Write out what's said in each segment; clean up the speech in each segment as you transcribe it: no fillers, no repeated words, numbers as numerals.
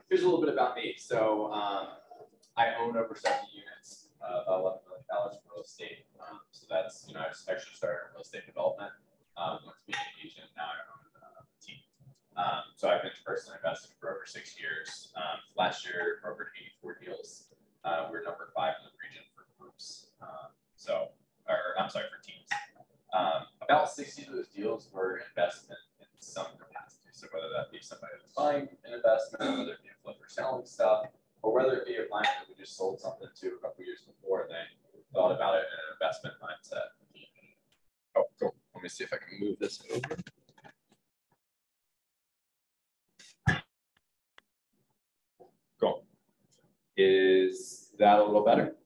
here's a little bit about me. So I own over 70 units, about $11 million in real estate. So that's, you know, I actually started in real estate development, went to be an agent, now I own a team. So I've been personally invested for over 6 years. Last year, brokered 84 deals. We're number 5 in the region for groups. I'm sorry, for teams. About 60 of those deals were investment in some capacity. So whether that be somebody that's buying an investment, whether it be a flip or selling stuff, or whether it be a client that we just sold something to a couple years before, and they thought about it in an investment mindset. Oh, cool. Let me see if I can move this over. Cool. Is that a little better?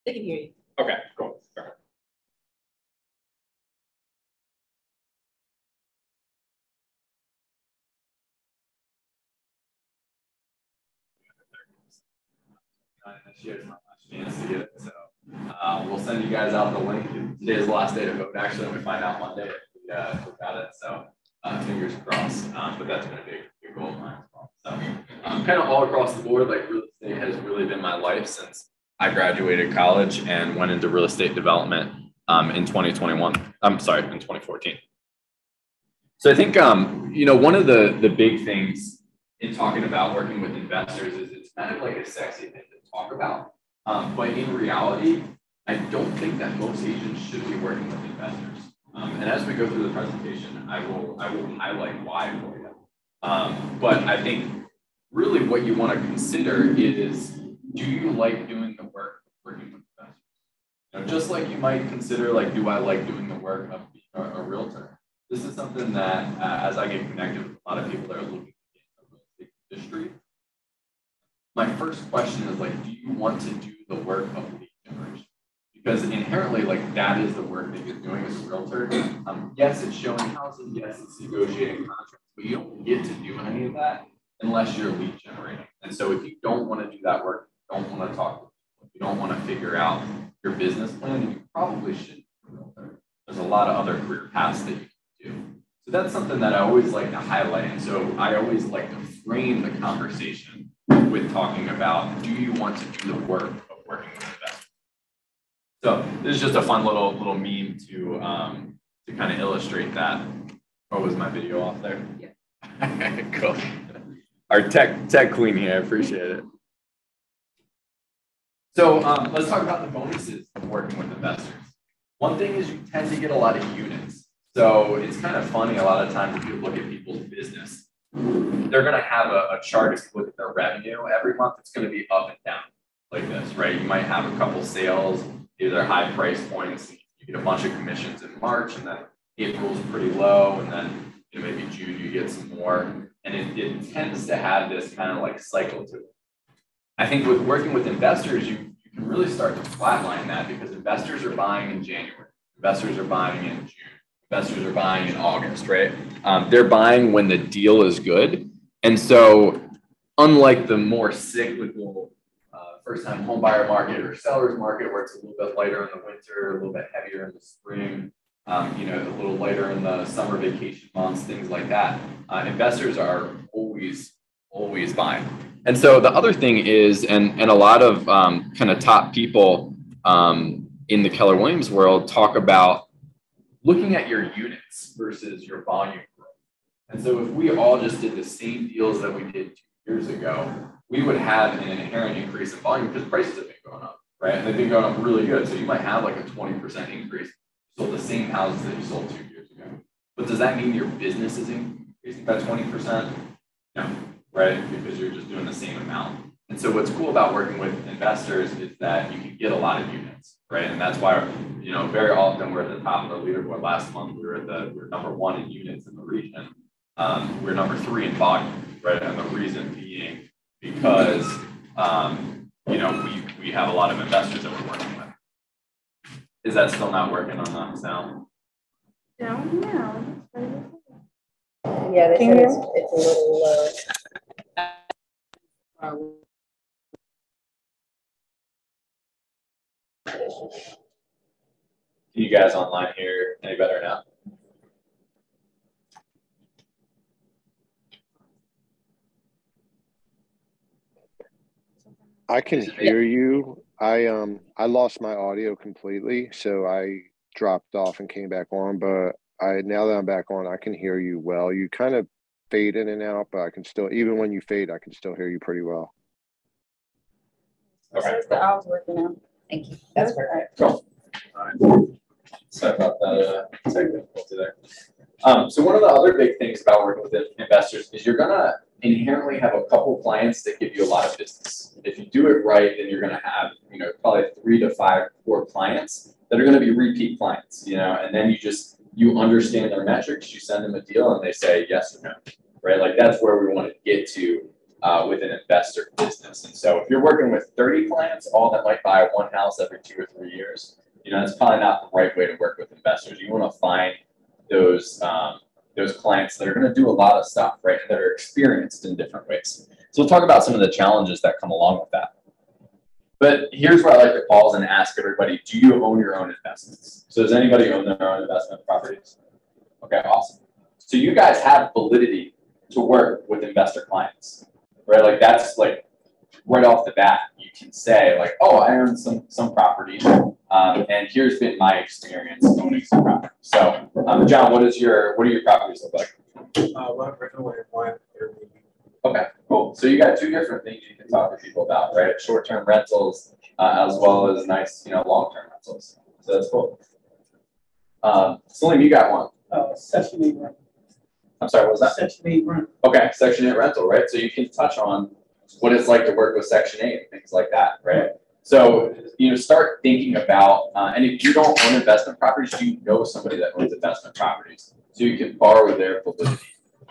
I can hear you. Okay, cool. Perfect. This year's my last chance to get it, so we'll send you guys out the link. Today's the last day to vote. Actually, we find out Monday if we got it. So fingers crossed. But that's been a big goal of mine as well. So kind of all across the board, like real estate has really been my life since I graduated college and went into real estate development in 2021. I'm sorry, in 2014. So I think you know, one of the big things in talking about working with investors is it's kind of like a sexy thing to talk about, but in reality, I don't think that most agents should be working with investors. And as we go through the presentation, I will highlight why for you. But I think really what you want to consider is, do you like doing the work of working with investors? You know, just like you might consider, like, do I like doing the work of being a realtor? This is something that, as I get connected with a lot of people that are looking to get in the real estate industry, my first question is, like, do you want to do the work of lead generation? Because inherently, like, that is the work that you're doing as a realtor. Yes, it's showing houses. Yes, it's negotiating contracts, but you don't get to do any of that unless you're lead generating. And so if you don't want to do that work, you don't want to talk to people, you don't want to figure out your business plan, and you probably shouldn't. There's a lot of other career paths that you can do. So that's something that I always like to highlight. And so I always like to frame the conversation with talking about, do you want to do the work of working with investors? So this is just a fun little meme to kind of illustrate that. Oh, was my video off there? Yeah. Cool. Our tech queen here, I appreciate it. So let's talk about the bonuses of working with investors. One thing is you tend to get a lot of units. So it's kind of funny a lot of times if you look at people's business, they're going to have a chart. If you look at their revenue every month, it's going to be up and down like this, right? You might have a couple sales, either high price points, you get a bunch of commissions in March, and then April's pretty low, and then maybe June you get some more. And it tends to have this kind of like cycle to it. I think with working with investors, you can really start to flatline that, because investors are buying in January, investors are buying in June, investors are buying in August, right? They're buying when the deal is good. And so unlike the more cyclical first-time home buyer market or seller's market, where it's a little bit lighter in the winter, a little bit heavier in the spring, you know, a little lighter in the summer vacation months, things like that, investors are always buying. And so the other thing is, and a lot of kind of top people in the Keller Williams world talk about looking at your units versus your volume growth. And so if we all just did the same deals that we did 2 years ago, we would have an inherent increase in volume because prices have been going up, right? And they've been going up really good. So you might have like a 20% increase. You sold the same houses that you sold 2 years ago. But does that mean your business is increasing by 20%? No, right? Because you're just doing the same amount. And so what's cool about working with investors is that you can get a lot of units, right? And that's why, you know, very often we're at the top of the leaderboard. Last month we were number 1 in units in the region. We're number 3 in volume, right? And the reason being because you know, we have a lot of investors that we're working with. Is that still not working on the sound? No. Yeah, they said it's a little low. Can you guys online hear any better now? I can hear you. I lost my audio completely, so I dropped off and came back on, but now that I'm back on, I can hear you well. You kind of fade in and out, but I can still, even when you fade, I can still hear you pretty well. Okay. So I was working out. Thank you. That's perfect. Cool. All right. Sorry about that difficulty there. So one of the other big things about working with investors is you're gonna inherently have a couple clients that give you a lot of business. If you do it right, then you're gonna have, probably 3 to 5 core clients that are gonna be repeat clients, and then you understand their metrics, you send them a deal and they say yes or no, right? Like that's where we want to get to with an investor business. And so if you're working with 30 clients, all that might buy one house every 2 or 3 years, that's probably not the right way to work with investors. You want to find those clients that are going to do a lot of stuff, right? That are experienced in different ways. So we'll talk about some of the challenges that come along with that. But here's where I like to pause and ask everybody, do you own your own investments? So does anybody own their own investment properties? Okay, awesome. So you guys have validity to work with investor clients, right? Like that's like right off the bat, you can say like, oh, I own some property, and here's been my experience owning some property. So, John, what do your properties look like? One rental and one Airbnb. Okay, cool. So you got 2 different things you can talk to people about, right? Short-term rentals, as well as nice, long-term rentals. So that's cool. Salim, you got one. Section 8 rental. I'm sorry, what was that? Section 8 rental. Okay, Section 8 rental, right? So you can touch on what it's like to work with Section 8 and things like that, right? So, start thinking about, and if you don't own investment properties, you know somebody that owns investment properties. So you can borrow their validity,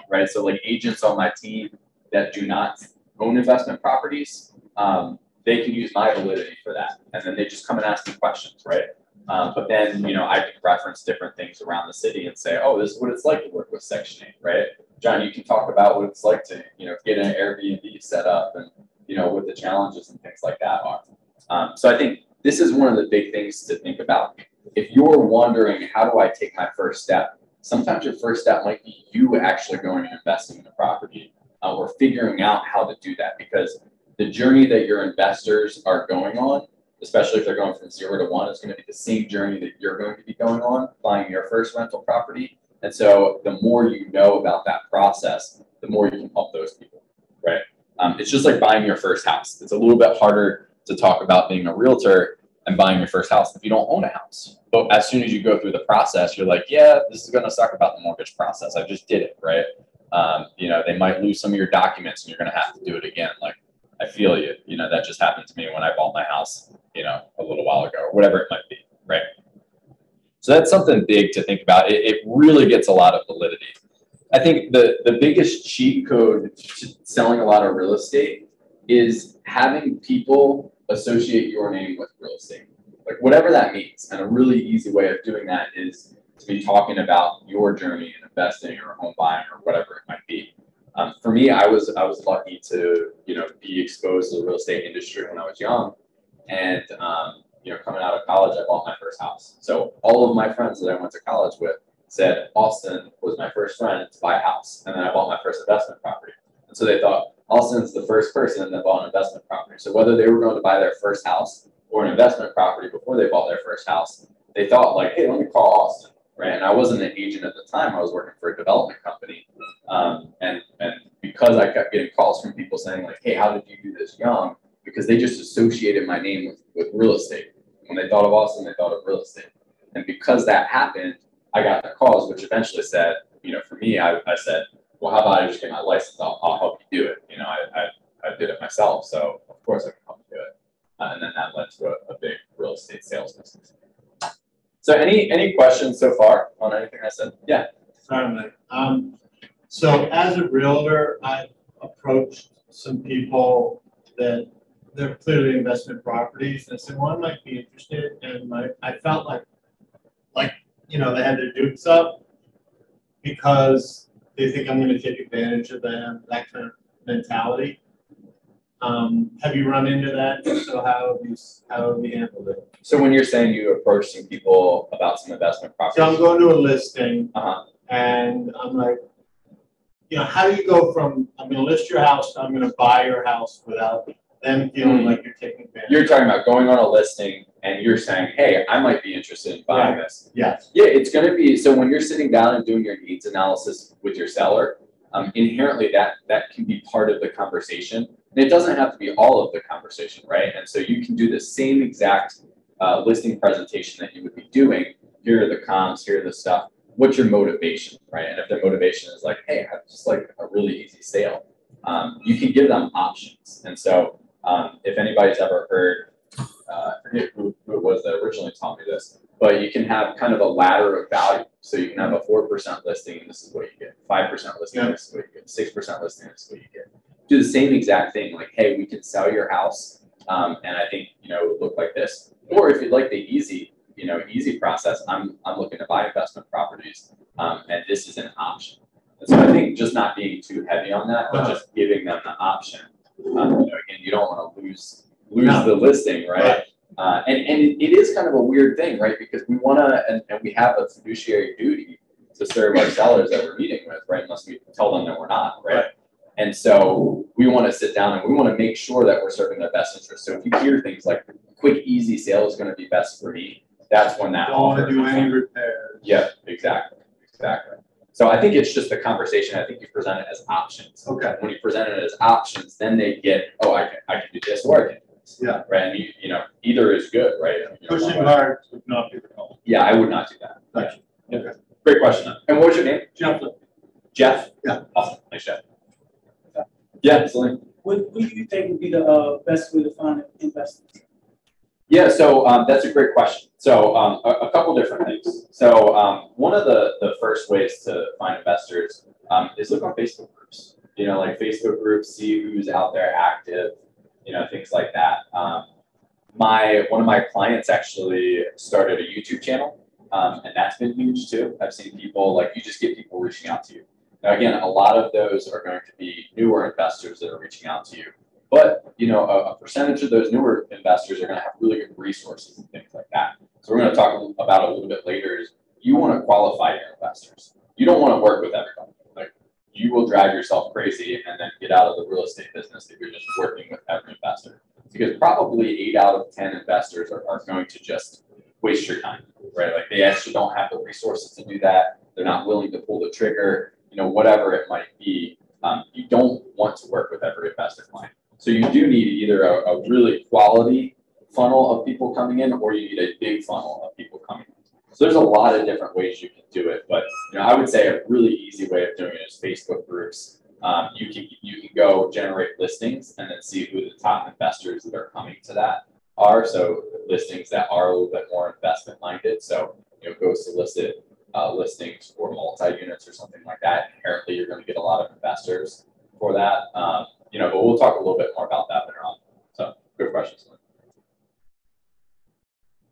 right? So like agents on my team that do not own investment properties, they can use my validity for that. And then they just come and ask me questions, right? But then, I can reference different things around the city and say, oh, this is what it's like to work with Section 8, right? John, you can talk about what it's like to, get an Airbnb set up and, what the challenges and things like that are. So I think this is one of the big things to think about. If you're wondering, how do I take my first step? Sometimes your first step might be you actually going and investing in a property or figuring out how to do that, because the journey that your investors are going on, especially if they're going from 0 to 1, is going to be the same journey that you're going to be going on buying your first rental property. And so the more you know about that process, the more you can help those people, right? It's just like buying your first house. It's a little bit harder to talk about being a realtor and buying your first house if you don't own a house. But as soon as you go through the process, you're like, yeah, this is going to suck about the mortgage process. I just did it, right? They might lose some of your documents and you're going to have to do it again. Like, I feel you. That just happened to me when I bought my house, a little while ago, or whatever it might be, right? So that's something big to think about. It really gets a lot of validity. I think the biggest cheat code to selling a lot of real estate is having people associate your name with real estate, like whatever that means. And a really easy way of doing that is to be talking about your journey in investing or home buying or whatever it might be. For me, I was lucky to be exposed to the real estate industry when I was young, and coming out of college, I bought my first house. So all of my friends that I went to college with said Austin was my first friend to buy a house, and then I bought my first investment property. And so they thought Austin's the first person that bought an investment property. So whether they were going to buy their first house or an investment property before they bought their first house, they thought like, hey, let me call Austin, right? And I wasn't an agent at the time. I was working for a development company. And because I kept getting calls from people saying like, hey, how did you do this young? Because they just associated my name with real estate. When they thought of Austin, they thought of real estate. And because that happened, I got the calls, which eventually said, for me, I said, well, how about I just get my license? I'll help you do it. I did it myself. So of course I can help you do it. And then that led to a big real estate sales business. So any questions so far on anything I said? Yeah. Sorry, Mike. So as a realtor, I've approached some people that they're clearly investment properties, and I said, well, I might be interested. And I felt like they had their dukes up because they think I'm going to take advantage of them, that kind of mentality. Have you run into that? So how have you handled it? So when you're saying you approach some people about some investment properties, so I'm going to a listing, and I'm like, how do you go from I'm going to list your house to I'm going to buy your house without them feeling like you're taking advantage. You're talking about going on a listing and you're saying, hey, I might be interested in buying this. Yes. Yeah, it's going to be, so when you're sitting down and doing your needs analysis with your seller, inherently that can be part of the conversation. And it doesn't have to be all of the conversation, right? And so you can do the same exact listing presentation that you would be doing. Here are the comps, here are the stuff. What's your motivation, right? And if their motivation is like, hey, I just like a really easy sale, you can give them options. And so if anybody's ever heard, I forget who it was that originally taught me this, but you can have kind of a ladder of value. So you can have a 4% listing, and this is what you get. 5% listing, this is what you get. 6% listing, this is what you get. Do the same exact thing, like, hey, we can sell your house, and I think it would look like this. Or if you'd like the easy process, I'm looking to buy investment properties, and this is an option. And so I think just not being too heavy on that, but just giving them the option. Again, you don't want to lose the listing, right? And it is kind of a weird thing, right? Because we want to, and we have a fiduciary duty to serve our sellers that we're meeting with, right? Unless we tell them that we're not, right? And so we want to sit down and we want to make sure that we're serving their best interest. So if you hear things like quick, easy sale is going to be best for me, that's when that. Don't want to do any repairs. Yeah, exactly. So I think it's just a conversation. I think you present it as options. Okay. When you present it as options, then they get, oh, I can do this or I can do this. Yeah. Right. And either is good, right? Pushing hard would not be the goal. Yeah, I would not do that. Gotcha. Yeah. Okay. Great question. And what was your name? Jeff. Jeff? Yeah. Awesome. Nice, Jeff. Yeah, absolutely. What do you think would be the best way to find investors? Yeah, so that's a great question. So a couple different things. So one of the first ways to find investors is look on Facebook groups. Like Facebook groups, see who's out there active, things like that. One of my clients actually started a YouTube channel, and that's been huge too. I've seen people, like, you just get people reaching out to you. Now, again, a lot of those are going to be newer investors that are reaching out to you. But, a percentage of those newer investors are going to have really good resources and things like that. So we're going to talk about a little bit later is you want to qualify your investors. You don't want to work with everybody. Like, you will drive yourself crazy and then get out of the real estate business if you're just working with every investor. Because probably 8 out of 10 investors are going to just waste your time, right? Like, they actually don't have the resources to do that. They're not willing to pull the trigger, whatever it might be. You don't want to work with every investor client. So you do need either a really quality funnel of people coming in, or you need a big funnel of people coming in. So there's a lot of different ways you can do it, but I would say a really easy way of doing it is Facebook groups. You can go generate listings and then see who the top investors that are coming to that are. So listings that are a little bit more investment minded. So go solicit listings for multi-units or something like that. Inherently, you're going to get a lot of investors for that. But we'll talk a little bit more about that later on. So good questions.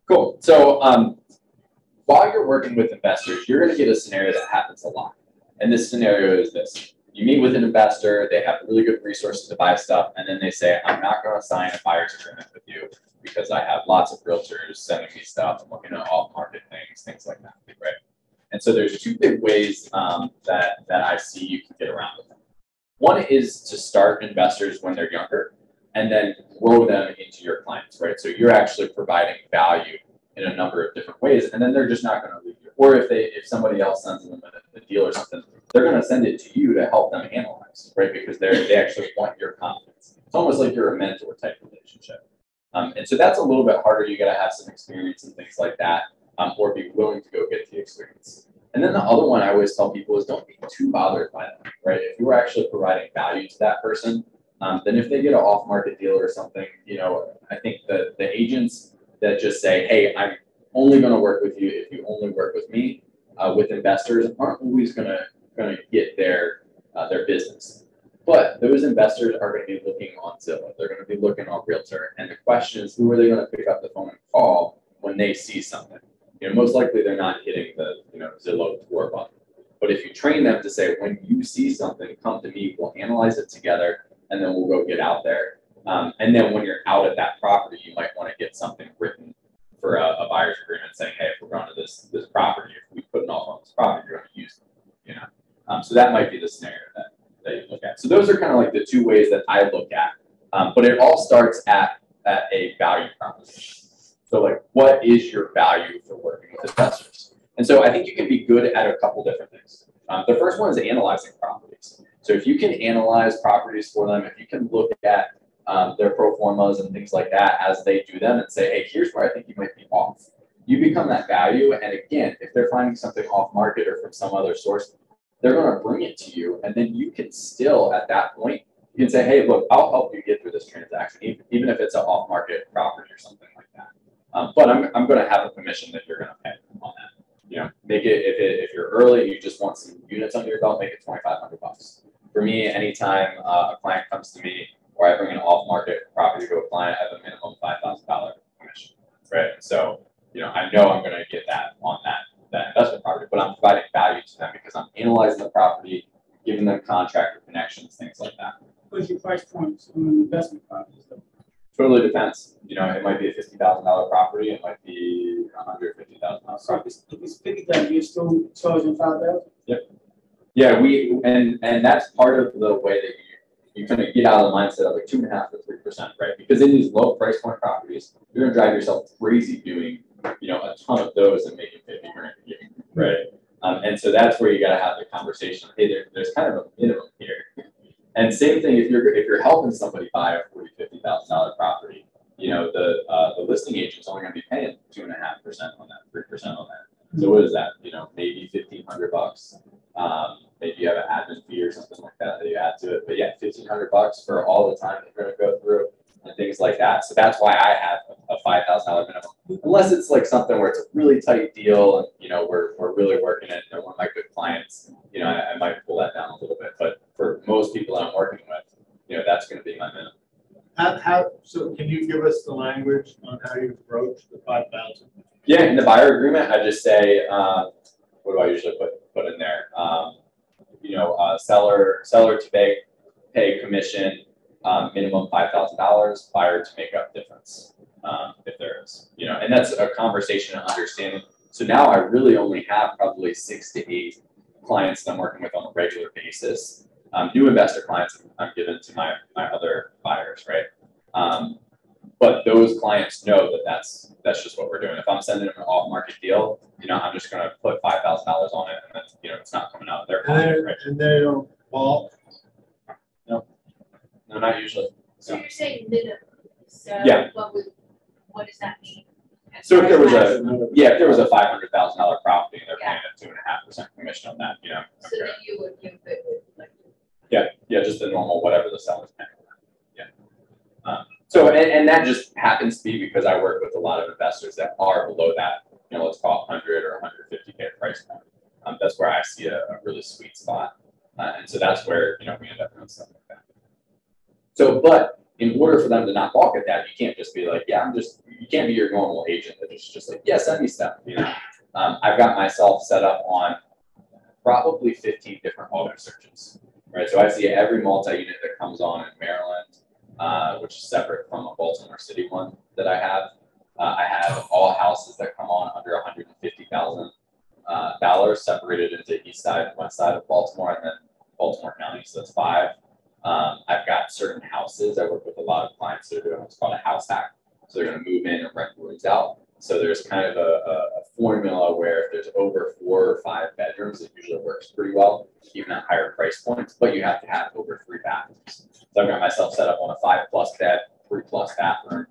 Cool. So while you're working with investors, you're going to get a scenario that happens a lot. And this scenario is this. You meet with an investor, they have really good resources to buy stuff, and then they say, I'm not going to sign a buyer's agreement with you because I have lots of realtors sending me stuff. I'm looking at off-market things like that, right? And so there's 2 big ways that I see you can get around with them. One is to start investors when they're younger and then grow them into your clients, right? So you're actually providing value in a number of different ways, and then they're just not going to leave you. Or if somebody else sends them a deal or something, they're going to send it to you to help them analyze, right? Because they actually want your confidence. It's almost like you're a mentor type relationship. And so that's a little bit harder. You got to have some experience and things like that, or be willing to go get the experience. And then the other one I always tell people is don't be too bothered by them, right? If you were actually providing value to that person, then if they get an off-market deal or something, I think that the agents that just say, hey, I'm only going to work with you if you only work with me, with investors aren't always going to get their business. But those investors are going to be looking on Zillow. They're going to be looking on Realtor. And the question is, who are they going to pick up the phone and call when they see something? Most likely they're not hitting the Zillow tour button. But if you train them to say, when you see something, come to me, we'll analyze it together, and then we'll go get out there. And then when you're out at that property, you might want to get something written for a buyer's agreement saying, hey, if we're going to this property, if we put an offer on this property, you're going to use it. So that might be the scenario that you look at. So those are kind of like the 2 ways that I look at But it all starts at a value proposition. So like, what is your value for working with investors? And so I think you can be good at a couple different things. The first one is analyzing properties. So if you can analyze properties for them, if you can look at their pro formas and things like that as they do them and say, hey, here's where I think you might be off. You become that value. And again, if they're finding something off market or from some other source, they're going to bring it to you. And then you can still, at that point, you can say, hey, look, I'll help you get through this transaction, even if it's an off market property or something like that. But I'm going to have a commission that you're going to pay on that. You know, make it, if you're early, you just want some units under your belt, make it $2,500. For me, anytime a client comes to me or I bring an off-market property to a client, I have a minimum $5,000 commission, right? So, you know I'm going to get that on that investment property, but I'm providing value to them because I'm analyzing the property, giving them contractor connections, things like that. What's your price points on investment properties though? Totally depends. You know, it might be a $50,000 property, it might be $150,000 So property. if it's 50,000, you're still charging 5,000? Yep. Yeah, and that's part of the way that you kind of get out of the mindset of like 2.5 to 3%, right? Because in these low price point properties, you're gonna drive yourself crazy doing, you know, a ton of those and making 50 grand a year, right? And so that's where you got to have the conversation. Hey, there's kind of a minimum here. And same thing if you're helping somebody buy a $40,000, $50,000 property, you know, the listing agent's only going to be paying 2.5% on that, 3% on that. So what is that? You know, maybe $1,500. Maybe you have an admin fee or something like that you add to it. But yeah, $1,500 for all the time that you're going to go through and things like that. So that's why I have a $5,000 minimum, unless it's like something where it's a really tight deal and you know we're really working it. And one of my good clients, you know, I might pull that down a little bit. But for most people that I'm working with, you know, that's going to be my minimum. So can you give us the language on how you approach the 5,000? Yeah, in the buyer agreement, I just say, what do I usually put in there? You know, seller to pay commission, minimum $5,000, buyer to make up difference, if there is, you know, and that's a conversation and understanding. So now I really only have probably 6 to 8 clients that I'm working with on a regular basis. New investor clients I'm giving to my other buyers, right? But those clients know that that's just what we're doing. If I'm sending them an off-market deal, you know, I'm just going to put $5,000 on it, and then you know it's not coming out of their pocket, right? And they don't fall. No, not usually. So you're saying minimum, so Yeah. what does that mean? So if there was a $500,000 property, they're paying a 2.5% commission on that, you know. So that you would give it like. Yeah, just the normal whatever the seller's paying. Yeah. So and that just happens to be because I work with a lot of investors that are below that, you know, let's call it 100 or 150K price point. That's where I see a really sweet spot, and so that's where you know we end up doing stuff like that. So, but in order for them to not balk at that, you can't just be like, yeah, you can't be your normal agent that is just like, yeah, send me stuff. You know, I've got myself set up on probably 15 different auto searches, right? So I see every multi-unit that comes on in Maryland, which is separate from a Baltimore City one that I have. I have all houses that come on under $150,000 separated into east side and west side of Baltimore, and then Baltimore County. So that's 5. I've got certain houses. I work with a lot of clients that are doing what's called a house hack. So they're going to move in and rent rooms out. So there's kind of a formula where if there's over 4 or 5 bedrooms, it usually works pretty well, even at higher price points, but you have to have over 3 bathrooms. So I've got myself set up on a 5+ bed, 3+ bathroom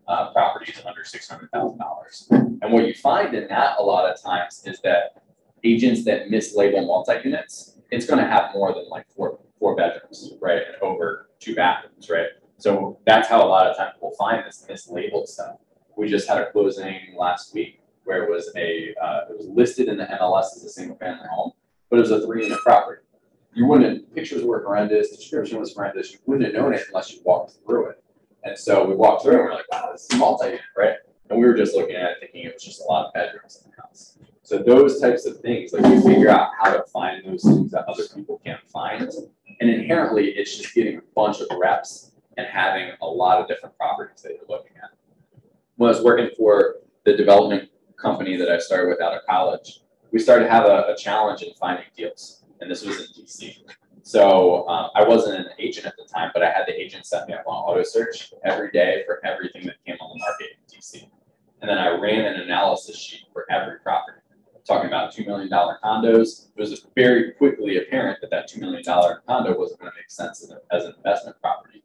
properties under $600,000. And what you find in that a lot of times is that agents that mislabel multi-units, it's going to have more than like four bedrooms, right, and over 2 bathrooms, right? So that's how a lot of times we'll find this mislabeled stuff. We just had a closing last week where it was it was listed in the MLS as a single family home, but it was a 3-unit property. Pictures were horrendous, description was horrendous. You wouldn't have known it unless you walked through it. And so we walked through and we're like, wow, this is multi-unit, right? And we were just looking at it thinking it was just a lot of bedrooms in the house. So those types of things, like you figure out how to find those things that other people can't find. And inherently, it's just getting a bunch of reps and having a lot of different properties that you're looking at. When I was working for the development company that I started with out of college, we started to have a challenge in finding deals. And this was in DC. So I wasn't an agent at the time, but I had the agent set me up on auto search every day for everything that came on the market in DC. And then I ran an analysis sheet for every property. Talking about $2 million condos, it was very quickly apparent that that $2 million condo wasn't going to make sense as an investment property.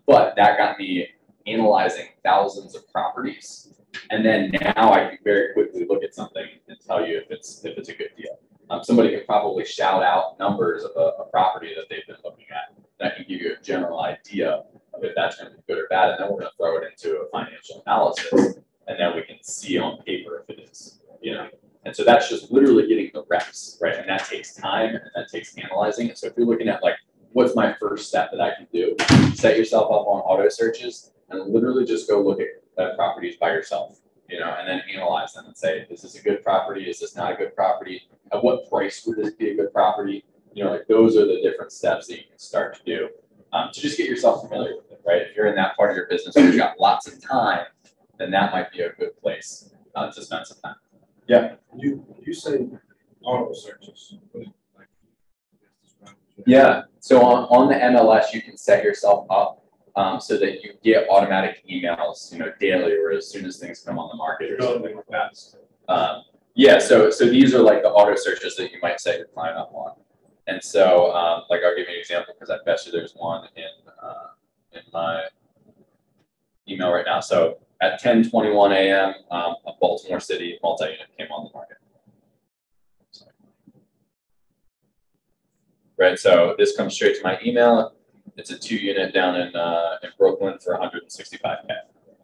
But that got me analyzing thousands of properties. And then now I can very quickly look at something and tell you if it's a good deal. Somebody can probably shout out numbers of a property that they've been looking at. That can give you a general idea of if that's going to be good or bad. And then we're going to throw it into a financial analysis. And then we can see on paper if it is, you know. And so that's just literally getting the reps, right? And that takes time and that takes analyzing. And so if you're looking at like, what's my first step that I can do? Set yourself up on auto searches and literally just go look at properties by yourself, you know, and then analyze them and say, is this a good property? Is this not a good property? At what price would this be a good property? You know, like those are the different steps that you can start to do to just get yourself familiar with it, right? If you're in that part of your business where you've got lots of time, then that might be a good place to spend some time. Yeah. You say auto searches. Yeah. So on the MLS, you can set yourself up so that you get automatic emails, you know, daily or as soon as things come on the market or something like that. Yeah. So these are like the auto searches that you might set your client up on. And so, like, I'll give you an example because I bet you there's one in my email right now. So at 10:21 a.m., a Baltimore City multi-unit came on the market. Right, so this comes straight to my email. It's a 2-unit down in Brooklyn for 165K.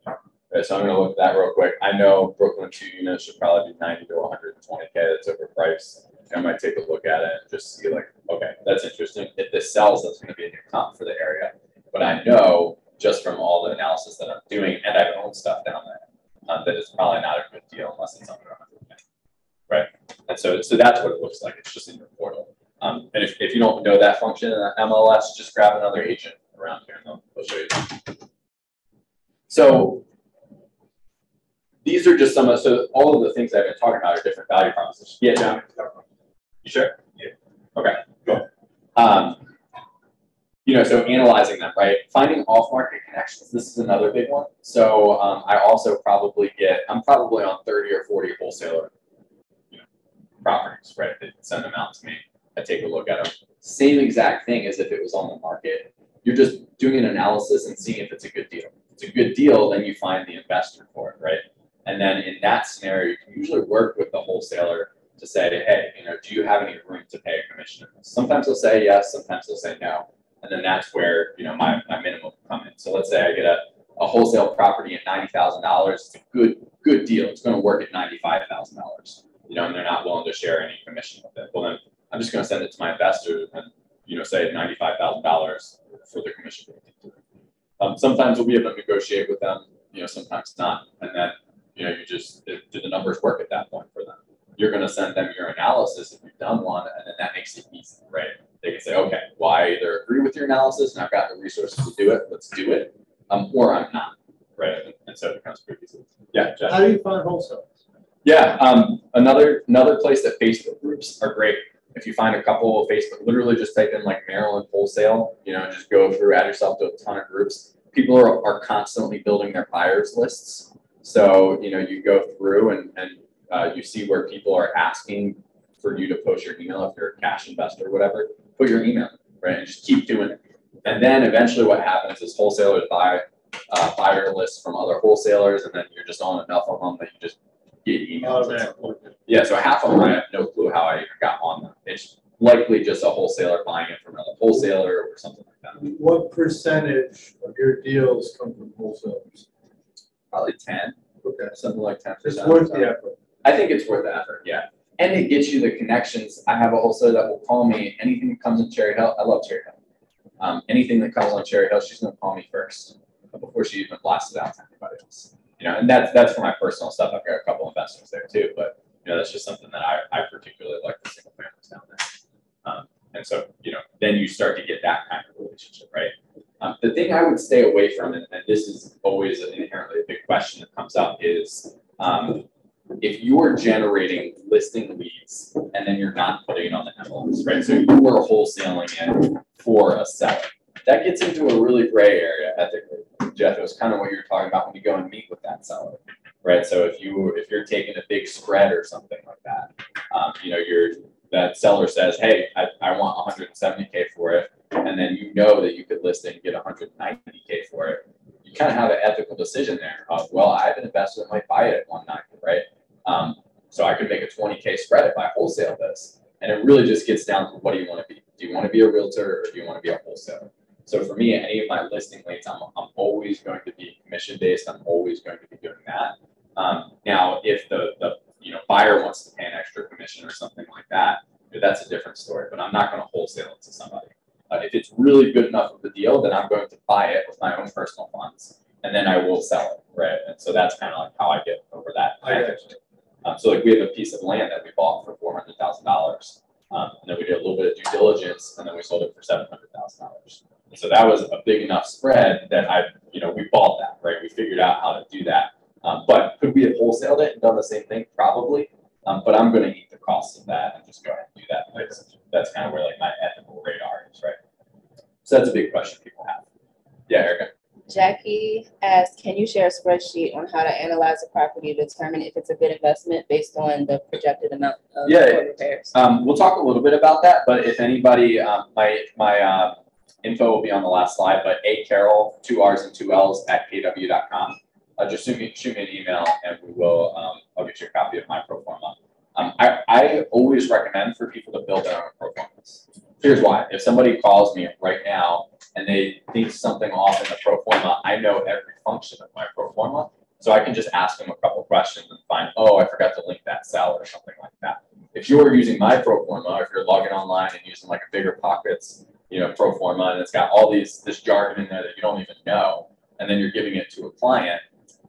Right, so I'm going to look at that real quick. I know Brooklyn 2 units should probably be 90 to 120K. That's overpriced. I might take a look at it and just see like, okay, that's interesting. If this sells, that's going to be a new comp for the area. But I know just from all the analysis that I'm doing, and I've owned stuff down there, that it's probably not a good deal unless it's under 100K. Right, and so that's what it looks like. It's just in your portal. And if you don't know that function in MLS, just grab another agent around here and they'll show you. So these are just so all of the things I've been talking about are different value propositions. Yeah, John. You sure? Yeah. Okay, cool. You know, so analyzing them, right? Finding off-market connections. This is another big one. So I also I'm probably on 30 or 40 wholesaler properties, right? They send them out to me. I take a look at them. Same exact thing as if it was on the market. You're just doing an analysis and seeing if it's a good deal. If it's a good deal, then you find the investor for it, right? And then in that scenario, you can usually work with the wholesaler to say, hey, you know, do you have any room to pay a commission? Sometimes they'll say yes, sometimes they'll say no. And then that's where, you know, my minimum will come in. So let's say I get a wholesale property at $90,000. It's a good deal. It's going to work at $95,000. You know, and they're not willing to share any commission with it. Well, then I'm just going to send it to my investor and, you know, say $95,000 for the commission. Sometimes we'll be able to negotiate with them, you know, sometimes not. And then, you know, do the numbers work at that point for them? You're going to send them your analysis if you've done one, and then that makes it easy, right? They can say, okay, well, I either agree with your analysis and I've got the resources to do it, let's do it, or I'm not, right? And so it becomes pretty easy. Yeah, Jeff. How do you find wholesalers? Yeah, another place that Facebook groups are great. If you find a couple of Facebook, literally just type in like Maryland wholesale, you know, just go through, add yourself to a ton of groups. People are constantly building their buyers lists. So, you know, you go through and you see where people are asking for you to post your email. If you're a cash investor or whatever, put your email, right? And just keep doing it. And then eventually what happens is wholesalers buy buyer lists from other wholesalers, and then you're just on enough of them that you just get emails. Yeah, so half of them I have no clue how I even got on them. It's likely just a wholesaler buying it from another wholesaler or something like that. What percentage of your deals come from wholesalers? Probably 10. Okay. Something like 10%. It's worth the effort. I think it's worth the effort, yeah. And it gets you the connections. I have a wholesaler that will call me. Anything that comes in Cherry Hill, I love Cherry Hill. Anything that comes on Cherry Hill, she's going to call me first before she even blasts it out to anybody else. You know, and that's for my personal stuff. I've got a couple investors there too, but you know, that's just something that I particularly like, the single families down there. And so, you know, then you start to get that kind of relationship, right? The thing I would stay away from, and this is always inherently a big question that comes up, is if you're generating listing leads and then you're not putting it on the MLS, right? So you are wholesaling it for a seller. That gets into a really gray area ethically. Jeff, it was kind of what you were talking about when you go and meet with that seller, right? So if you're taking a big spread or something like that, that seller says, hey, I want 170K for it, and then you know that you could list it and get 190K for it. You kind of have an ethical decision there of, well, I have an investor that might buy it at 190, right? So I could make a 20K spread if I wholesale this. And it really just gets down to, what do you want to be? Do you want to be a realtor or do you want to be a wholesaler? So for me, any of my listing leads, I'm always going to be commission based. I'm always going to be doing that. Now, if the buyer wants to pay an extra commission or something like that, that's a different story. But I'm not going to wholesale it to somebody. If it's really good enough of a deal, then I'm going to buy it with my own personal funds, and then I will sell it, right? And so that's kind of like how I get over that. So like we have a piece of land that we bought for $400,000, and then we did a little bit of due diligence, and then we sold it for $700,000. So that was a big enough spread that we bought that, right? We figured out how to do that. But could we have wholesaled it and done the same thing? Probably. But I'm going to eat the cost of that and just go ahead and do that. That's kind of where like my ethical radar is, right? So that's a big question people have. Yeah, Erica. Jackie asked, can you share a spreadsheet on how to analyze a property to determine if it's a good investment based on the projected amount of repairs? We'll talk a little bit about that, but if anybody, my info will be on the last slide, but A Carroll, 2 R's and 2 L's at kw.com. Just shoot me an email and we will, I'll get you a copy of my pro forma. I always recommend for people to build their own pro formas. Here's why. If somebody calls me right now and they think something off in the pro forma, I know every function of my pro forma. So I can just ask them a couple questions and find, oh, I forgot to link that cell or something like that. If you're using my pro forma, if you're logging online and using like a Bigger Pockets, pro forma, and it's got all this jargon in there that you don't even know, and then you're giving it to a client,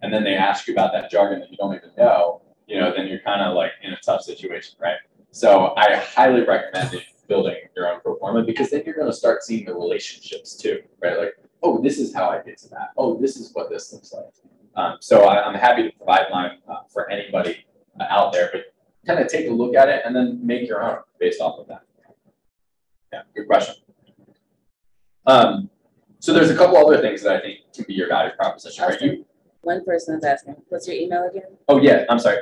and then they ask you about that jargon that you don't even know, then you're kind of like in a tough situation, right? So I highly recommend building your own pro forma, because then you're going to start seeing the relationships too, right? Like, oh, this is how I get to that. Oh, this is what this looks like. So I'm happy to provide mine for anybody out there, but kind of take a look at it and then make your own based off of that. Yeah, good question. So there's a couple other things that I think can be your value proposition. Right? One person is asking, what's your email again? Oh yeah, I'm sorry.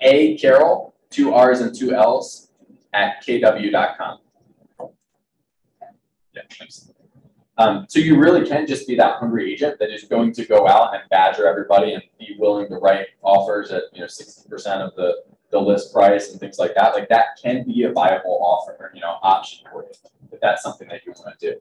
A Carroll, 2 R's and 2 L's at kw.com. Yeah, thanks. So you really can just be that hungry agent that is going to go out and badger everybody and be willing to write offers at 60% of the list price and things like that. Like that can be a viable offer, option for you if that's something that you want to do.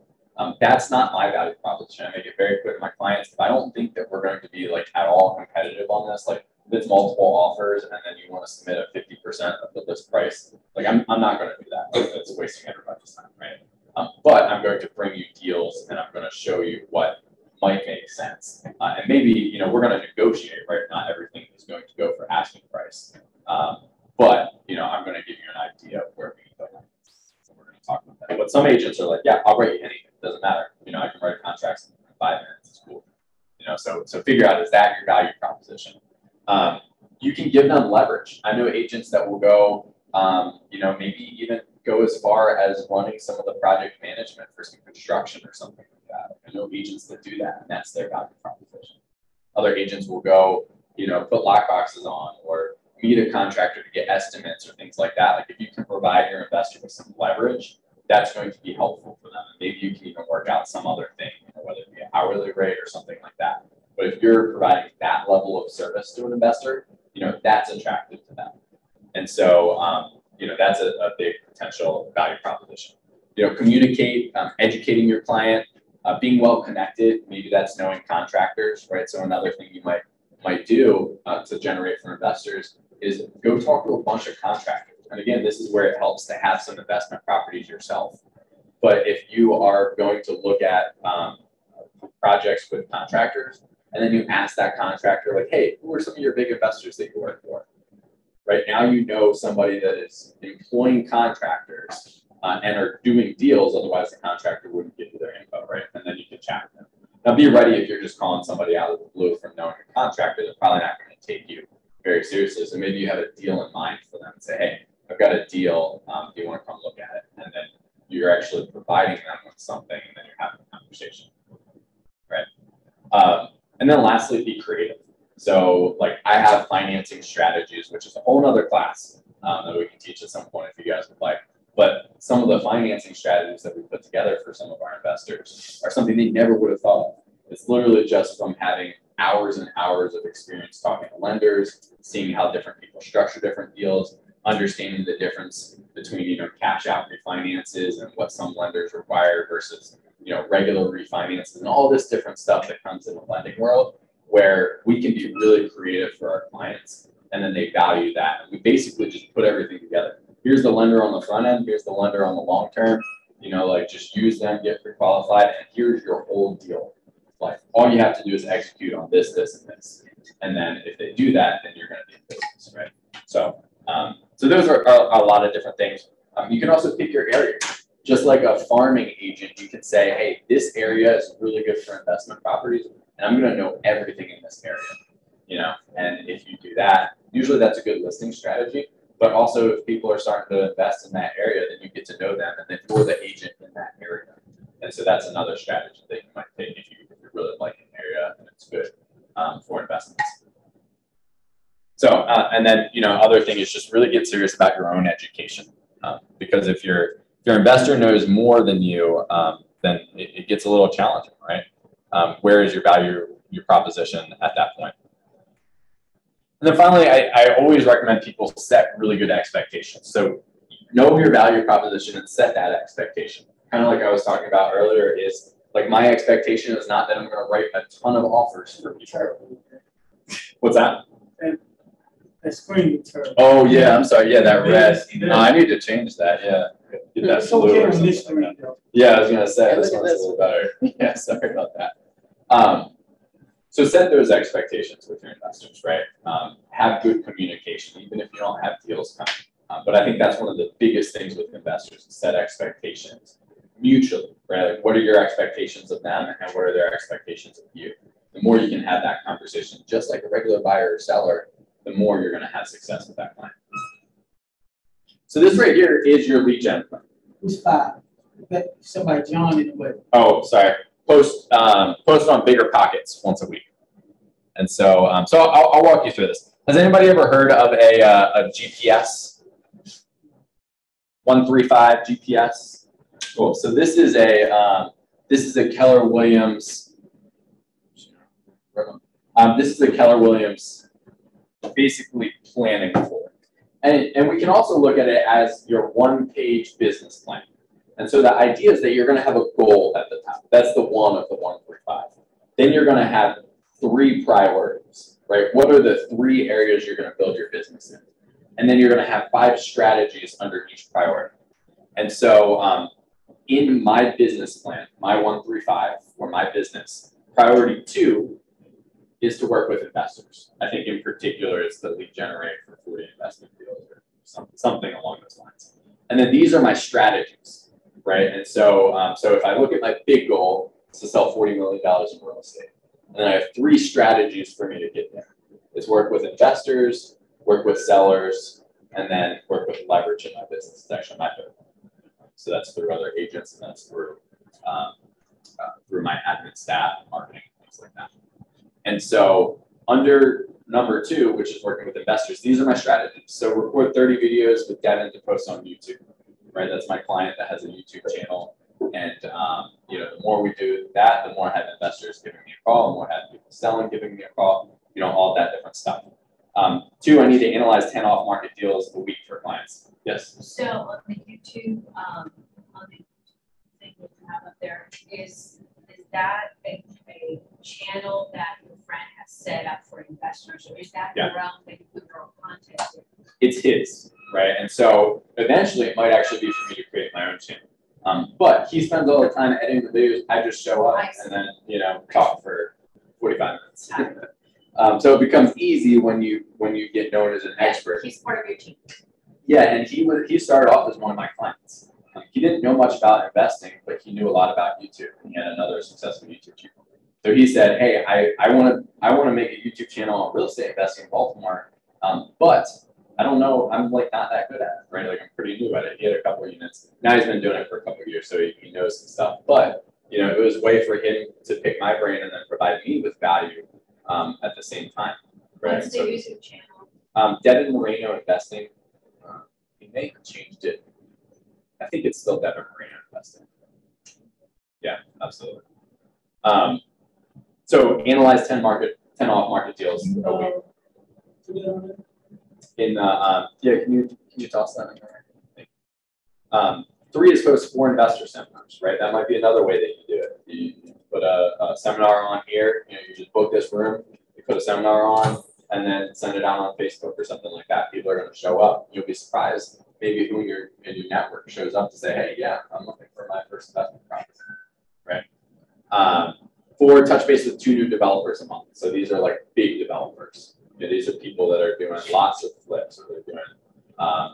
That's not my value proposition. I make it very clear to my clients. If I don't think that we're going to be like at all competitive on this, like if it's multiple offers and then you want to submit a 50% of the list price, like I'm not going to do that. It's wasting everybody's time, right? But I'm going to bring you deals and I'm going to show you what might make sense. And maybe, we're going to negotiate, right? Not everything is going to go for asking price. But, I'm going to give you an idea of where we can go. So we're going to talk about that. But some agents are like, yeah, I'll write you anything. It doesn't matter. I can write contracts in 5 minutes. It's cool. So figure out, is that your value proposition? You can give them leverage. I know agents that will go, maybe even go as far as running some of the project management for some construction or something like that. I know agents that do that, and that's their value proposition. Other agents will go, put lock boxes on or meet a contractor to get estimates or things like that. Like if you can provide your investor with some leverage, that's going to be helpful for them. And maybe you can even work out some other thing, whether it be an hourly rate or something like that. But if you're providing that level of service to an investor, that's attractive to them. And so, that's a big potential value proposition. Communicate, educating your client, being well connected. Maybe that's knowing contractors, right? So another thing you might do to generate for investors is go talk to a bunch of contractors. And again, this is where it helps to have some investment properties yourself. But if you are going to look at projects with contractors, and then you ask that contractor, like, hey, who are some of your big investors that you work for? Right now, somebody that is employing contractors and are doing deals. Otherwise, the contractor wouldn't give you their info, right? And then you can chat with them. Now, be ready if you're just calling somebody out of the blue from knowing a contractor. They're probably not going to take you very seriously. So maybe you have a deal in mind for them and say, hey, I've got a deal. Do you want to come look at it? And then you're actually providing them with something, and then you're having a conversation, right? And then lastly, be creative. So like I have financing strategies, which is a whole other class that we can teach at some point if you guys would like. But some of the financing strategies that we put together for some of our investors are something they never would have thought of. It's literally just from having hours and hours of experience talking to lenders, seeing how different people structure different deals, understanding the difference between, you know, cash out refinances and what some lenders require versus, you know, regular refinances and all this different stuff that comes in the lending world, where we can be really creative for our clients, and then they value that. And we basically just put everything together. Here's the lender on the front end, here's the lender on the long term, you know, like just use them, get pre-qualified, and here's your whole deal. Like all you have to do is execute on this, this, and this. And then if they do that, then you're going to be in business, right? So, so those are a lot of different things. You can also pick your area. Just like a farming agent, you can say, hey, this area is really good for investment properties, and I'm going to know everything in this area, you know? And if you do that, usually that's a good listing strategy. But also if people are starting to invest in that area, then you get to know them, and then you're the agent in that area. And so that's another strategy that you might take if you really like an area and it's good for investments. So, and then, you know, other thing is just really get serious about your own education. Because if your investor knows more than you, then it gets a little challenging, right? Where is your value, your proposition at that point? And then finally, I always recommend people set really good expectations. So know your value proposition and set that expectation. Kind of like I was talking about earlier is like my expectation is not that I'm going to write a ton of offers for people. What's that? That screen turn. Oh yeah, I'm sorry. Yeah, that red. No, I need to change that. Yeah. Get that It's okay blue or on this something like screen, that. though. Yeah, I was gonna say Yeah, this look at one's a this little better. Yeah, sorry about that. So set those expectations with your investors, right? Have good communication, even if you don't have deals coming. But I think that's one of the biggest things with investors: is set expectations mutually, right? Like, what are your expectations of them, and what are their expectations of you? The more you can have that conversation, just like a regular buyer or seller, the more you're going to have success with that client. So this right here is your lead gen plan. Who's five? Somebody John in the way. Oh, sorry. Post on Bigger Pockets once a week. And so, I'll walk you through this. Has anybody ever heard of a GPS? 135 GPS. Cool. So this is a Keller Williams. This is a Keller Williams basically planning tool. And we can also look at it as your one-page business plan. And so the idea is that you're going to have a goal at the top. That's the one of the 135. Then you're going to have 3 priorities, right? What are the 3 areas you're going to build your business in? And then you're going to have 5 strategies under each priority. And so in my business plan, my 135 for my business, priority 2 is to work with investors. I think in particular, it's the lead generator for 40 investment deals or something along those lines. And then these are my strategies, right? And so, so if I look at my big goal, it's to sell $40 million in real estate. And then I have 3 strategies for me to get there. It's work with investors, work with sellers, and then work with leverage in my business. It's actually my third one. So that's through other agents, and that's through my admin staff, marketing, things like that. And so under number 2, which is working with investors, these are my strategies. So record 30 videos with Devin to post on YouTube, right? That's my client that has a YouTube channel. And, you know, the more we do that, the more I have investors giving me a call, the more I have people selling, giving me a call, you know, all that different stuff. 2, I need to analyze 10 off-market deals a week for clients. Yes? So on the YouTube, on the thing that you have up there, is that a channel that your friend has set up for investors, or is that your own that you put your own content in? It's his, right? And so eventually it might actually be for me to create my own channel. But he spends all the time editing the videos. I just show up and then, you know, talk for 45 minutes. So it becomes easy when you get known as an expert. He's part of your team. Yeah, and he started off as one of my clients. He didn't know much about investing, but he knew a lot about YouTube. He had another successful YouTube channel. So he said, "Hey, I want to make a YouTube channel on real estate investing in Baltimore. But I don't know, I'm like not that good at it, right? Like I'm pretty new at it. He had a couple of units. Now he's been doing it for a couple of years, so he knows some stuff. But you know, it was a way for him to pick my brain and then provide me with value at the same time. Right? What's the YouTube channel? Devin Moreno Investing. He may have changed it. I think it's still Devin Moreno Investing. Yeah, absolutely. So analyze 10 off market deals a week. In yeah, can you toss that in there? 3 is host 4 investor seminars, right? That might be another way that you do it. You put a seminar on here, you know, you just book this room, you put a seminar on, and then send it out on Facebook or something like that. People are going to show up. You'll be surprised maybe who in your network shows up to say, hey, yeah, I'm looking for my first investment property, right? 4, touch base with 2 new developers a month. So these are like big developers. You know, these are people that are doing lots of flips, or they're doing,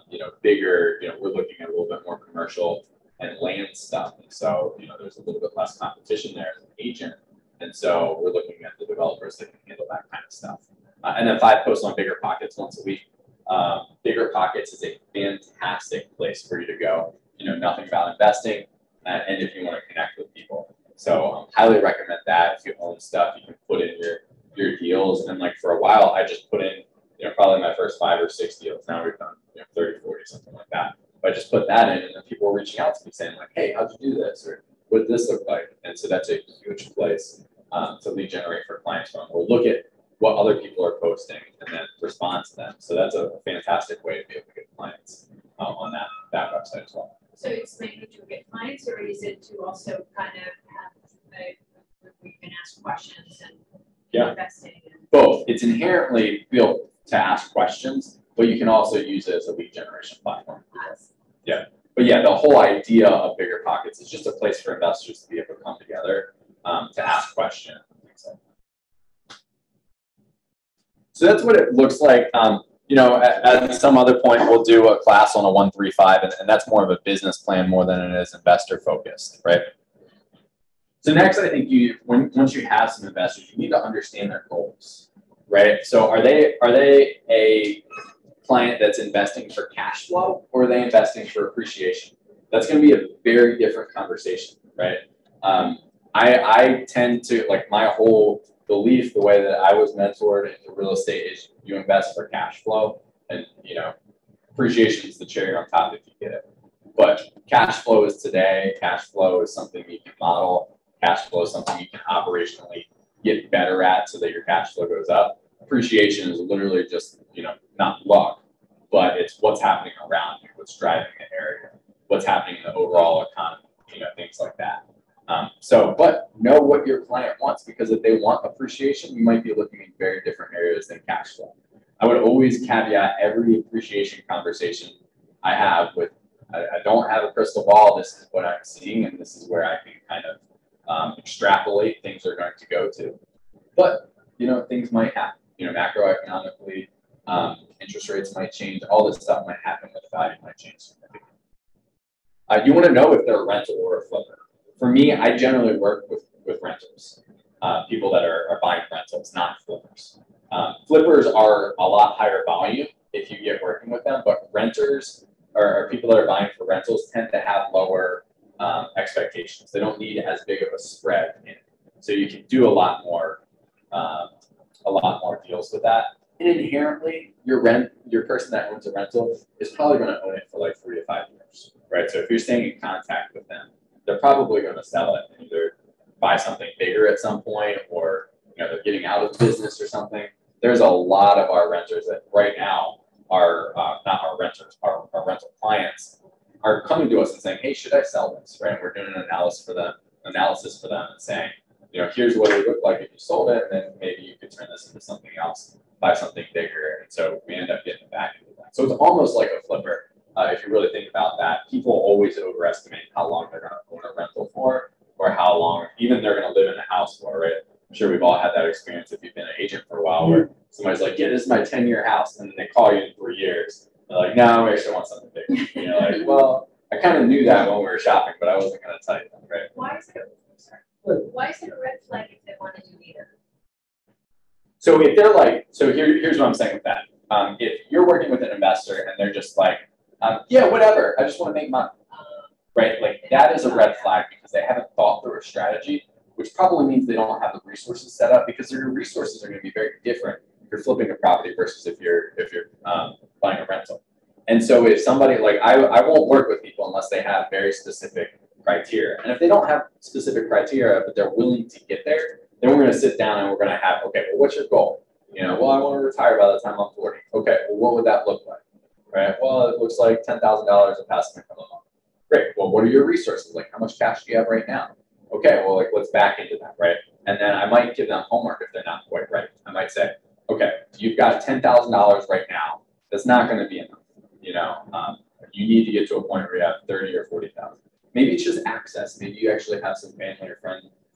you know, bigger. You know, we're looking at a little bit more commercial and land stuff, and so you know, there's a little bit less competition there as an agent, and so we're looking at the developers that can handle that kind of stuff. And then 5, posts on Bigger Pockets once a week. Bigger Pockets is a fantastic place for you to go. You know nothing about investing, and if you want to connect with people. So highly recommend that. If you own stuff, you can put in your deals. And like for a while, I just put in, you know, probably my first 5 or 6 deals. Now we've done, you know, 30, 40, something like that. But I just put that in, and then people were reaching out to me saying like, hey, how'd you do this? Or what did this look like? And so that's a huge place to lead generate for clients from. We'll look at what other people are posting and then respond to them. So that's a fantastic way to be able to get clients on that website as well. So it's mainly to get clients, or is it to also kind of have where you can ask questions and investing? Both. It's inherently built to ask questions, but you can also use it as a lead generation platform. Yeah. But yeah, the whole idea of Bigger Pockets is just a place for investors to be able to come together to ask questions. So that's what it looks like. You know, at some other point, we'll do a class on a 135, and that's more of a business plan more than it is investor focused, right? So next, I think once you have some investors, you need to understand their goals, right? So are they a client that's investing for cash flow, or are they investing for appreciation? That's going to be a very different conversation, right? I tend to, like, my whole belief, the way that I was mentored into real estate is you invest for cash flow, and you know, appreciation is the cherry on top if you get it. But cash flow is today. Cash flow is something you can model. Cash flow is something you can operationally get better at so that your cash flow goes up. Appreciation is literally just, you know, not luck, but it's what's happening around you, what's driving the area, what's happening in the overall economy, you know, things like that. But know what your client wants, because if they want appreciation, you might be looking in very different areas than cash flow. I would always caveat every appreciation conversation I have with, I don't have a crystal ball. This is what I'm seeing, and this is where I can kind of extrapolate things are going to go to. But, you know, things might happen. You know, macroeconomically, interest rates might change. All this stuff might happen. The value might change significantly. You want to know if they're a rental or a flipper. For me, I generally work with rentals, people that are buying rentals, not flippers. Flippers are a lot higher volume if you get working with them, but renters or people that are buying for rentals tend to have lower expectations. They don't need as big of a spread in it. So you can do a lot more deals with that. And inherently, your person that owns a rental is probably going to own it for like 3 to 5 years, right? So if you're staying in contact with them, they're probably going to sell it and either buy something bigger at some point, or you know, they're getting out of business or something. There's a lot of our renters that right now are not our renters, our rental clients are coming to us and saying, hey, should I sell this? Right? And we're doing an analysis for them and saying, you know, here's what it would look like if you sold it, and then maybe you could turn this into something else, buy something bigger. And so we end up getting back into that. So it's almost like a flipper. If you really think about that, people always overestimate how long they're going to own a rental for, or how long even they're going to live in a house for, right? I'm sure we've all had that experience if you've been an agent for a while, where somebody's like, yeah, this is my 10-year house. And then they call you in 3 years. They're like, no, I actually want something bigger. And you're like, well, I kind of knew that when we were shopping, but I wasn't going to tell you that, right? Why is it a red flag if they want to do either? So if they're like, so here's what I'm saying with that. If you're working with an investor and they're just like, yeah, whatever, I just want to make money, right? Like that is a red flag because they haven't thought through a strategy, which probably means they don't have the resources set up, because your resources are going to be very different if you're flipping a property versus if you're buying a rental. And so if somebody like I won't work with people unless they have very specific criteria. And if they don't have specific criteria, but they're willing to get there, then we're going to sit down and we're going to have, okay, well, what's your goal? You know, well, I want to retire by the time I'm 40. Okay, well, what would that look like? Right? Well, it looks like $10,000 of passive income a month. Great. Well, what are your resources? Like, how much cash do you have right now? Okay, well, like, let's back into that, right? And then I might give them homework if they're not quite right. I might say, okay, you've got $10,000 right now. That's not going to be enough. You know, you need to get to a point where you have 30 or 40,000. Maybe it's just access. Maybe you actually have some family or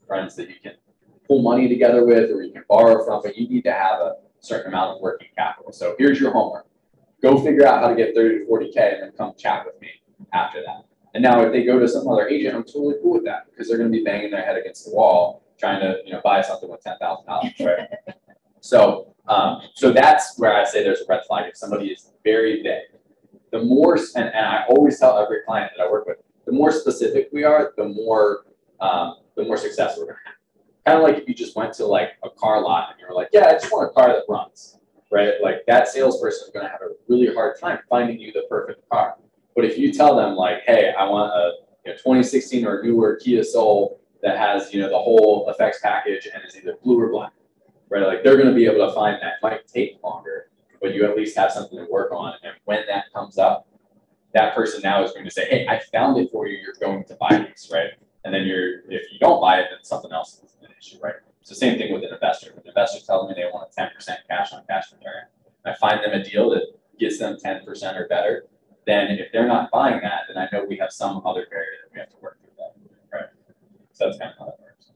friends that you can pull money together with, or you can borrow from, but you need to have a certain amount of working capital. So here's your homework. Go figure out how to get 30 to 40K and then come chat with me after that. And now if they go to some other agent, I'm totally cool with that, because they're going to be banging their head against the wall trying to, you know, buy something with $10,000, right? So that's where I say there's a red flag. If somebody is very vague, the more, and I always tell every client that I work with, the more specific we are, the more success we're going to have. Kind of like if you just went to like a car lot and you were like, yeah, I just want a car that runs, right? Like that salesperson is going to have a really hard time finding you the perfect car. But if you tell them like, hey, I want a 2016 or newer Kia Soul that has, you know, the whole effects package and is either blue or black, right? Like they're going to be able to find that. It might take longer, but you at least have something to work on. And when that comes up, that person now is going to say, hey, I found it for you. You're going to buy this, right? And then if you don't buy it, then something else is an issue, right? It's the same thing with an investor. If an investor tells me they want a 10% cash on cash return, and I find them a deal that gets them 10% or better, then if they're not buying that, then I know we have some other barrier that we have to work through that, right? So that's kind of how that works.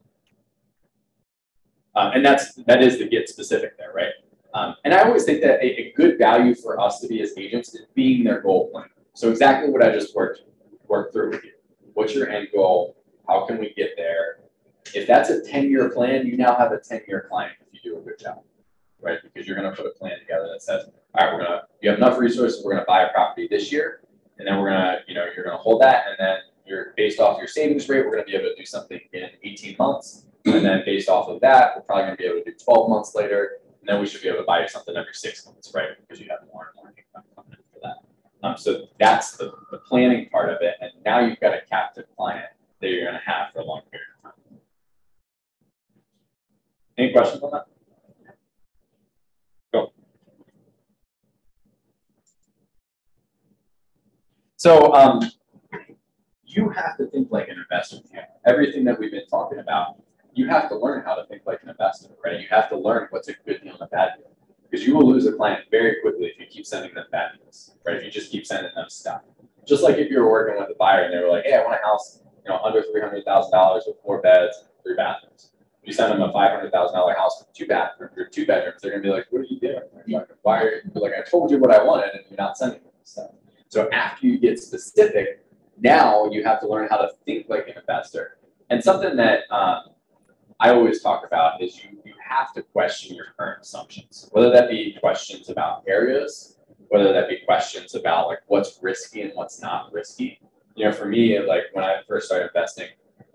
And that is the get specific there, right? And I always think that a good value for us to be as agents is being their goal plan. So exactly what I just worked through with you. What's your end goal? How can we get there? If that's a 10-year plan, you now have a 10-year client if you do a good job, right? Because you're going to put a plan together that says, all right, you have enough resources, we're going to buy a property this year, and then we're going to, you're going to hold that, and then you're based off your savings rate, we're going to be able to do something in 18 months, and then based off of that, we're probably going to be able to do 12 months later, and then we should be able to buy you something every 6 months, right? Because you have more and more income coming in for that. So that's the planning part of it, and now you've got a captive client that you're going to have for a long period of time. Any questions on that? Go. So you have to think like an investor. Everything that we've been talking about, you have to learn how to think like an investor, right? You have to learn what's a good deal and a bad deal, because you will lose a client very quickly if you keep sending them bad deals, right? If you just keep sending them stuff. Just like if you were working with a buyer and they were like, hey, I want a house, under $300,000 with 4 beds, 3 bathrooms. You send them a $500,000 house with 2 bathrooms or 2 bedrooms, they're gonna be like, what are you doing? Like, why are you like, I told you what I wanted and you're not sending me this stuff. So after you get specific, now you have to learn how to think like an investor. And something that I always talk about is you have to question your current assumptions, whether that be questions about areas, whether that be questions about like what's risky and what's not risky. For me, like when I first started investing,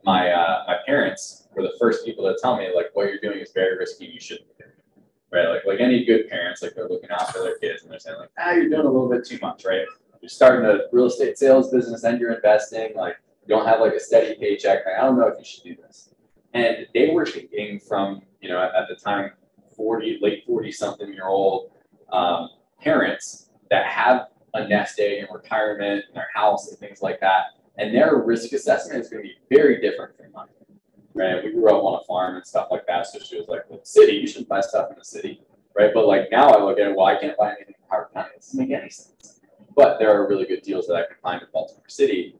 my parents were the first people to tell me like what you're doing is very risky, you shouldn't be doing it, right? Like any good parents, like they're looking out for their kids and they're saying like, you're doing a little bit too much, right? You're starting a real estate sales business and you're investing, like you don't have like a steady paycheck. Like, I don't know if you should do this. And they were thinking from, at the time, late 40-something-year-old parents that have a nest egg and retirement and their house and things like that. And their risk assessment is going to be very different from mine, right? We grew up on a farm and stuff like that. So she was like, well, the city, you shouldn't buy stuff in the city, right? But like now I look at it, well, I can't buy anything in Howard County. It doesn't make any sense. But there are really good deals that I can find in Baltimore City.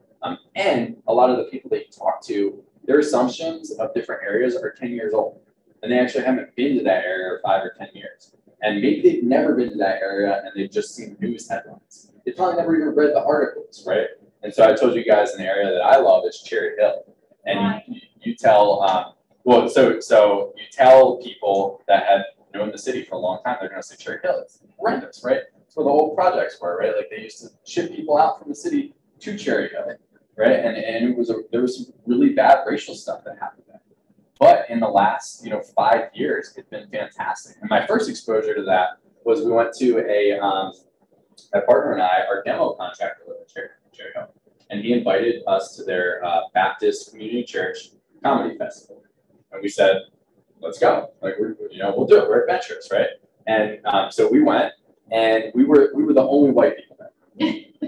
And a lot of the people that you talk to, their assumptions of different areas are 10 years old. And they actually haven't been to that area for 5 or 10 years. And maybe they've never been to that area and they've just seen news headlines. They probably never even read the articles, right? And so I told you guys an area that I love is Cherry Hill. And you tell, so you tell people that have in the city for a long time, they're going to say Cherry Hill. It's horrendous, right? That's where the old projects were, right? Like they used to ship people out from the city to Cherry Hill, right? And there was some really bad racial stuff that happened there. But in the last 5 years, it's been fantastic. And my first exposure to that was we went to my partner and I, our demo contractor lived in Cherry Hill, and he invited us to their Baptist Community Church Comedy Festival, and we said, let's go. Like we'll do it. We're adventurous, right? And so we went, and we were the only white people there.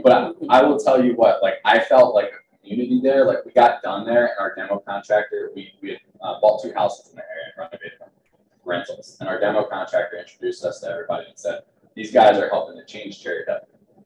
But I will tell you what, like I felt like a community there. Like we got done there, and our demo contractor, we had bought 2 houses in the area and renovated them, rentals. And our demo contractor introduced us to everybody and said, these guys are helping to change Cherry Hill.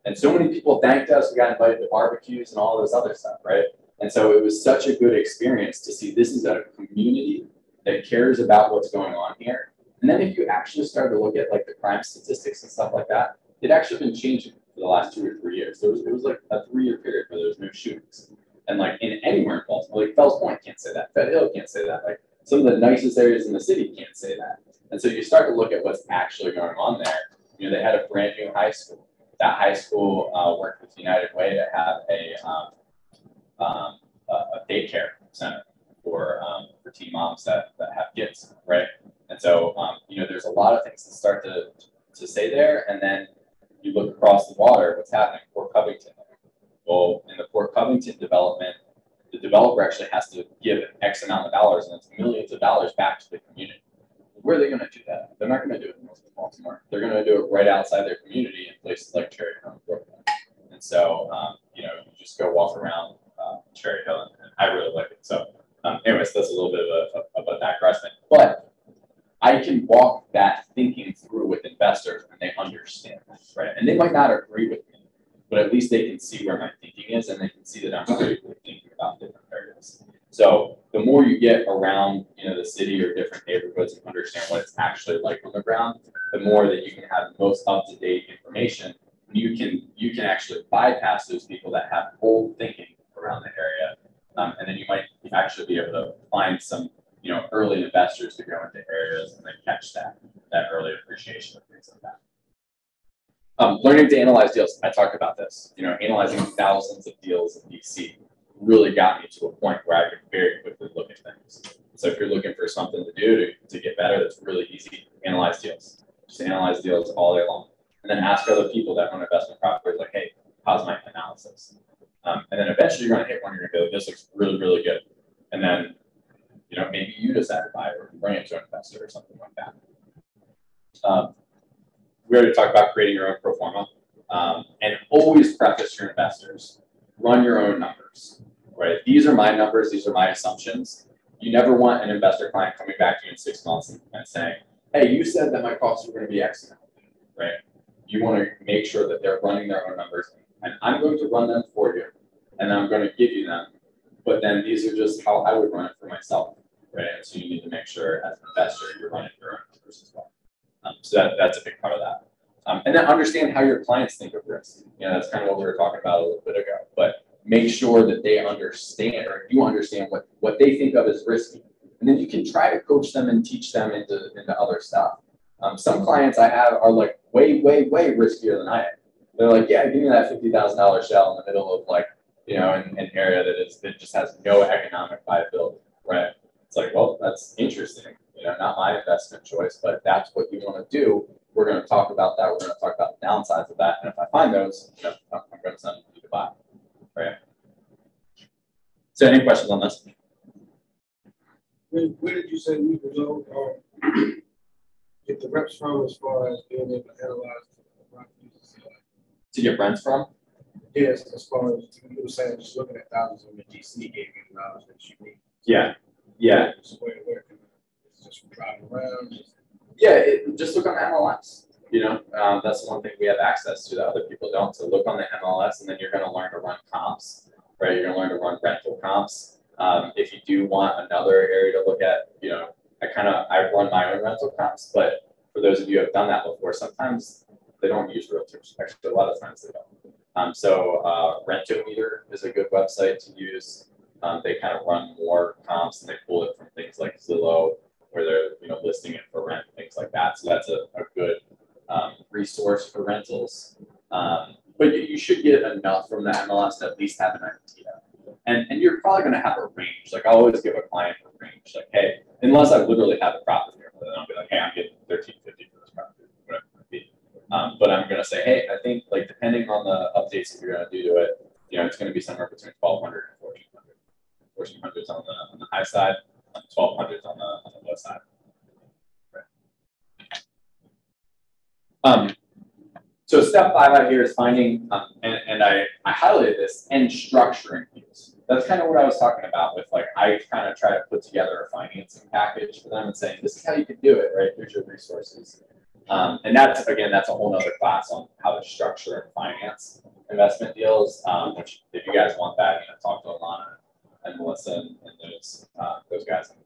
And so many people thanked us. We got invited to barbecues and all this other stuff, right? And so it was such a good experience to see this is a community that cares about what's going on here. And then if you actually start to look at like the crime statistics and stuff like that, it actually been changing for the last 2 or 3 years. It was like a 3-year period where there was no shootings. And like in anywhere in Baltimore, like Fells Point can't say that, Fed Hill can't say that. Like some of the nicest areas in the city can't say that. And so you start to look at what's actually going on there. They had a brand new high school. That high school worked with United Way to have a daycare center for teen moms that have kids, right? And so there's a lot of things that start to say there, and then you look across the water, what's happening? Port Covington. Well, in the Port Covington development, the developer actually has to give X amount of dollars, and it's millions of dollars back to the community. Where are they going to do that? They're not going to do it in North Baltimore. They're going to do it right outside their community in places like Cherry Hill and Brooklyn. And so, you just go walk around Cherry Hill, and I really like it. So, anyways, that's a little bit of a digression. But I can walk that thinking through with investors, and they understand that, right? And they might not agree with me, but at least they can see where my thinking is, and they can see that I'm critically thinking about different areas. So the more you get around, the city or different neighborhoods and understand what it's actually like on the ground, the more that you can have the most up-to-date information. You can actually bypass those people that have old thinking around the area, and then you might actually be able to find some early investors to go into areas and then catch that early appreciation of things like that. Learning to analyze deals. I talked about this. Analyzing thousands of deals in DC really got me to a point where I could very quickly look at things. So if you're looking for something to do to get better, that's really easy. Analyze deals. Just analyze deals all day long. And then ask other people that own investment properties, like, hey, how's my analysis? And then eventually you're going to hit one, you're going to go, this looks really, really good. And then, maybe you decide to buy it or bring it to an investor or something like that. We already talked about creating your own pro forma. And always preface your investors. Run your own numbers, right? These are my numbers. These are my assumptions. You never want an investor client coming back to you in 6 months and saying, hey, you said that my costs were going to be X amount, right? You want to make sure that they're running their own numbers. And I'm going to run them for you, and I'm going to give you them. But then these are just how I would run it for myself, right? And so you need to make sure as an investor, you're running your own numbers as well. So that's a big part of that. And then understand how your clients think of risk. That's kind of what we were talking about a little bit ago. But make sure that they understand, or you understand what they think of as risky. And then you can try to coach them and teach them into other stuff. Some clients I have are like way, way, way riskier than I am. They're like, yeah, give me that $50,000 shell in the middle of like, an area that just has no economic viability, right? It's like, well, that's interesting. Not my investment choice, but if that's what you want to do, we're going to talk about that. We're going to talk about the downsides of that. And if I find those, I'm going to send you to buy, right? So any questions on this? Where did you say we could go get the reps from as far as being able to analyze the properties? To get rents from? Yes, as far as you were saying, just looking at thousands of the DC gave you the knowledge that you need. Yeah. So where can just from driving around? Yeah, just look on the MLS. That's one thing we have access to that other people don't. So look on the MLS, and then you're going to learn to run comps, right? You're going to learn to run rental comps. If you do want another area to look at, I run my own rental comps, but for those of you who have done that before, sometimes they don't use realtors. Actually, a lot of times they don't. So Rentometer is a good website to use. They kind of run more comps, and they pull it from things like Zillow where they're, you know, listing it for rent, things like that. So that's a good resource for rentals. But you should get enough from the MLS to at least have an idea. And you're probably going to have a range. Like I always give a client a range. Like, hey, unless I literally have a property, then I'll be like, hey, I'm getting $1,350 for this property, whatever it might be. But I'm going to say, hey, I think like depending on the updates that you're going to do to it, you know, it's going to be somewhere between 1,200 and 1,400. 1,400 is on the high side, 1,200 is on the low side. Right. So step 5 out here is finding, and I highlighted this, and structuring deals. That's kind of what I was talking about with, like, I kind of try to put together a financing package for them and saying, this is how you can do it, right? Here's your resources. And that's, again, that's a whole nother class on how to structure and finance investment deals, which if you guys want that, you know, talk to Alana and Melissa and those guys and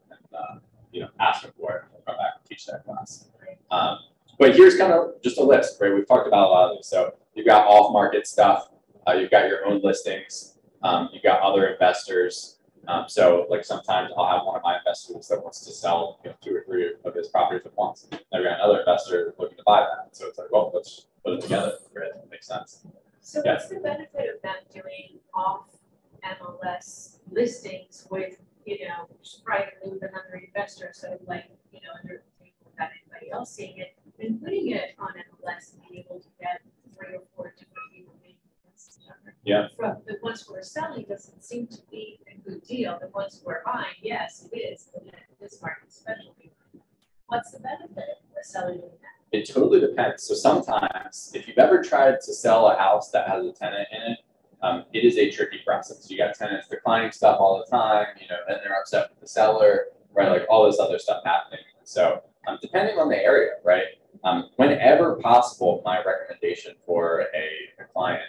you know, ask them for it. We'll come back and teach that class. But here's kind of just a list, right? We've talked about a lot of these. So you've got off-market stuff, you've got your own listings, you've got other investors. So like sometimes I'll have one of my investors that wants to sell, you know, 2 or 3 of his properties at once. I've got another investor looking to buy that. So it's like, well, let's put it together, right? That makes sense. So what's the benefit of them doing off MLS listings with, you know, privately with another investor? So like, you know, under without anybody else seeing it, and putting it on MLS and being able to get 3 or 4 different people making against each other. Yeah. From the ones who are selling doesn't seem to be a good deal. The ones who are buying, yes, it is. But in this market especially, what's the benefit of selling doing that? It totally depends. So sometimes, if you've ever tried to sell a house that has a tenant in it, it is a tricky process. You got tenants declining stuff all the time, you know, and they're upset with the seller, right? Like all this other stuff happening. So depending on the area, right? Whenever possible, my recommendation for a client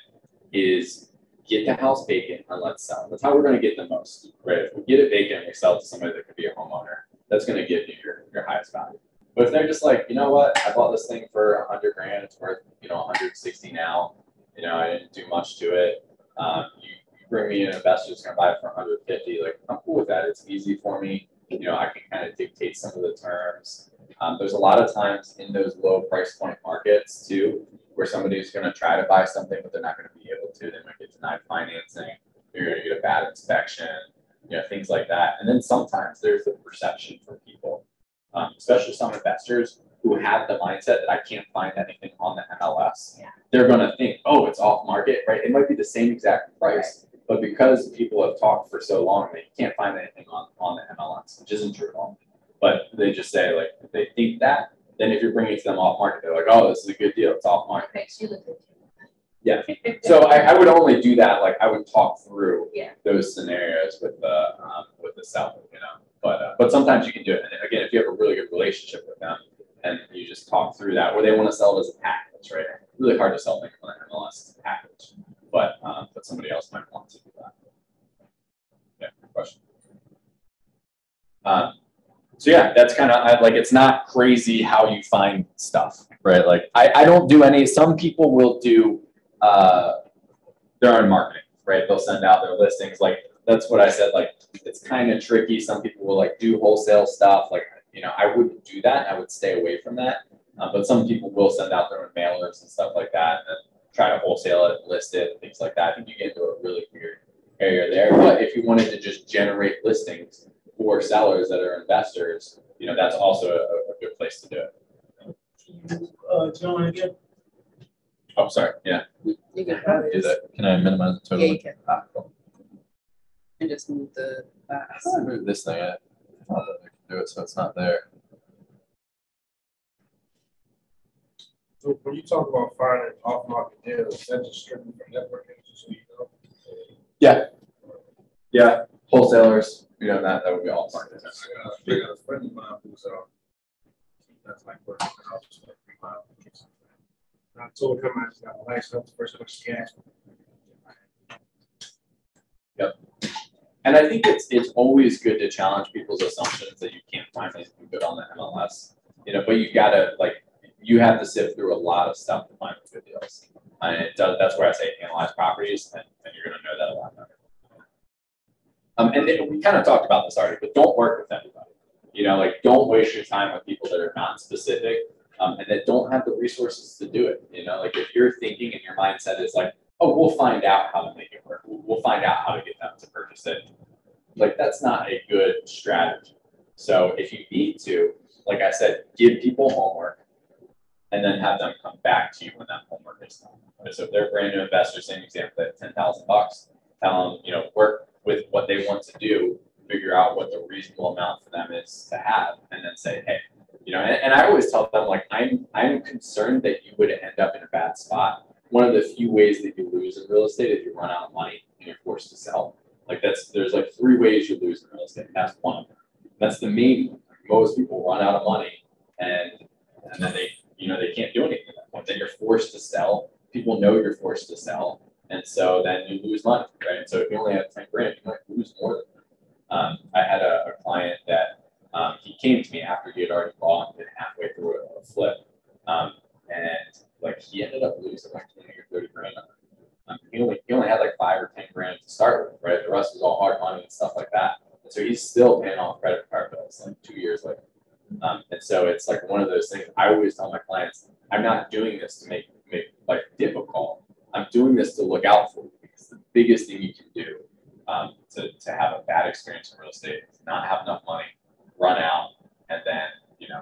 is get the house vacant and let's sell. That's how we're going to get the most, right? If we get it vacant and we sell it to somebody that could be a homeowner, that's going to give you your highest value. But if they're just like, you know what, I bought this thing for 100 grand, it's worth, you know, 160 now, you know, I didn't do much to it. You bring me an investor that's going to buy it for 150, like I'm cool with that. It's easy for me. You know, I can kind of dictate some of the terms. There's a lot of times in those low price point markets too, where somebody's going to try to buy something, but they're not going to be able to. They might get denied financing. You're going to get a bad inspection, you know, things like that. And then sometimes there's the perception for people, especially some investors who have the mindset that I can't find anything on the MLS. Yeah. They're going to think, oh, it's off market, right? It might be the same exact price, right, but because people have talked for so long, they can't find anything on the MLS, which isn't true at all. But they just say, like, if they think that, then if you're bringing it to them off market, they're like, oh, this is a good deal. It's off market. Makes you look good. Yeah. So I would only do that. Like I would talk through those scenarios with the seller, you know. But sometimes you can do it. And again, if you have a really good relationship with them and you just talk through that, or they want to sell it as a package, right? Really hard to sell things on MLS as a package, but somebody else might want to do that. Yeah. Question. So yeah, that's kind of like, it's not crazy how you find stuff, right? Like I don't do any, some people will do their own marketing, right? They'll send out their listings. Like that's what I said, like it's kind of tricky. Some people will like do wholesale stuff. Like, you know, I wouldn't do that. I would stay away from that. But some people will send out their own mailers and stuff like that and then try to wholesale it, list it, things like that. I think you get into a really weird area there. But if you wanted to just generate listings for sellers that are investors, you know, that's also a good place to do it. John, again. Oh, sorry. Yeah. You can Do that. Can I minimize it totally? Yeah, you can. Cool. And just move the box. How do I move this thing? I thought that I could do it so it's not there. So when you talk about finding off-market deals, that's just strictly for networking, just so you know? Yeah. Yeah. Wholesalers, you know, that would be all market. I got a friend of mine who's that's like working in the house for 3 miles. I told him I got a license, the first one she asked me. Yep. And I think it's always good to challenge people's assumptions that you can't find anything good on the MLS. You know, but you gotta, like, you have to sift through a lot of stuff to find good deals. And it does, that's where I say analyze properties, and you're gonna know that a lot better. And then we kind of talked about this already, but don't work with everybody. You know, like don't waste your time with people that are not specific and that don't have the resources to do it. You know, like if you're thinking and your mindset is like, oh, we'll find out how to make it work. We'll find out how to get them to purchase it. Like that's not a good strategy. So if you need to, like I said, give people homework and then have them come back to you when that homework is done. So if they're brand new investors, same example, they have $10,000, tell them, you know, work with what they want to do, figure out what the reasonable amount for them is to have, and then say, hey, you know, and I always tell them, like, I'm concerned that you would end up in a bad spot. One of the few ways that you lose in real estate is you run out of money and you're forced to sell. Like there's like 3 ways you lose in real estate. That's one of them. That's the main one. Most people run out of money and then they, you know, they can't do anything at that point. Then you're forced to sell. People know you're forced to sell. And so then you lose money, right? And so if you only have 10 grand, you might lose more than that. I had a client that he came to me after he had already bought and halfway through a flip. And like he ended up losing like 20 or 30 grand. He only had like 5 or 10 grand to start with, right? The rest was all hard money and stuff like that. And so he's still paying off credit card bills like 2 years later. And so it's like one of those things I always tell my clients, I'm not doing this to make life difficult. I'm doing this to look out for you because the biggest thing you can do to have a bad experience in real estate is not have enough money, run out, and then, you know,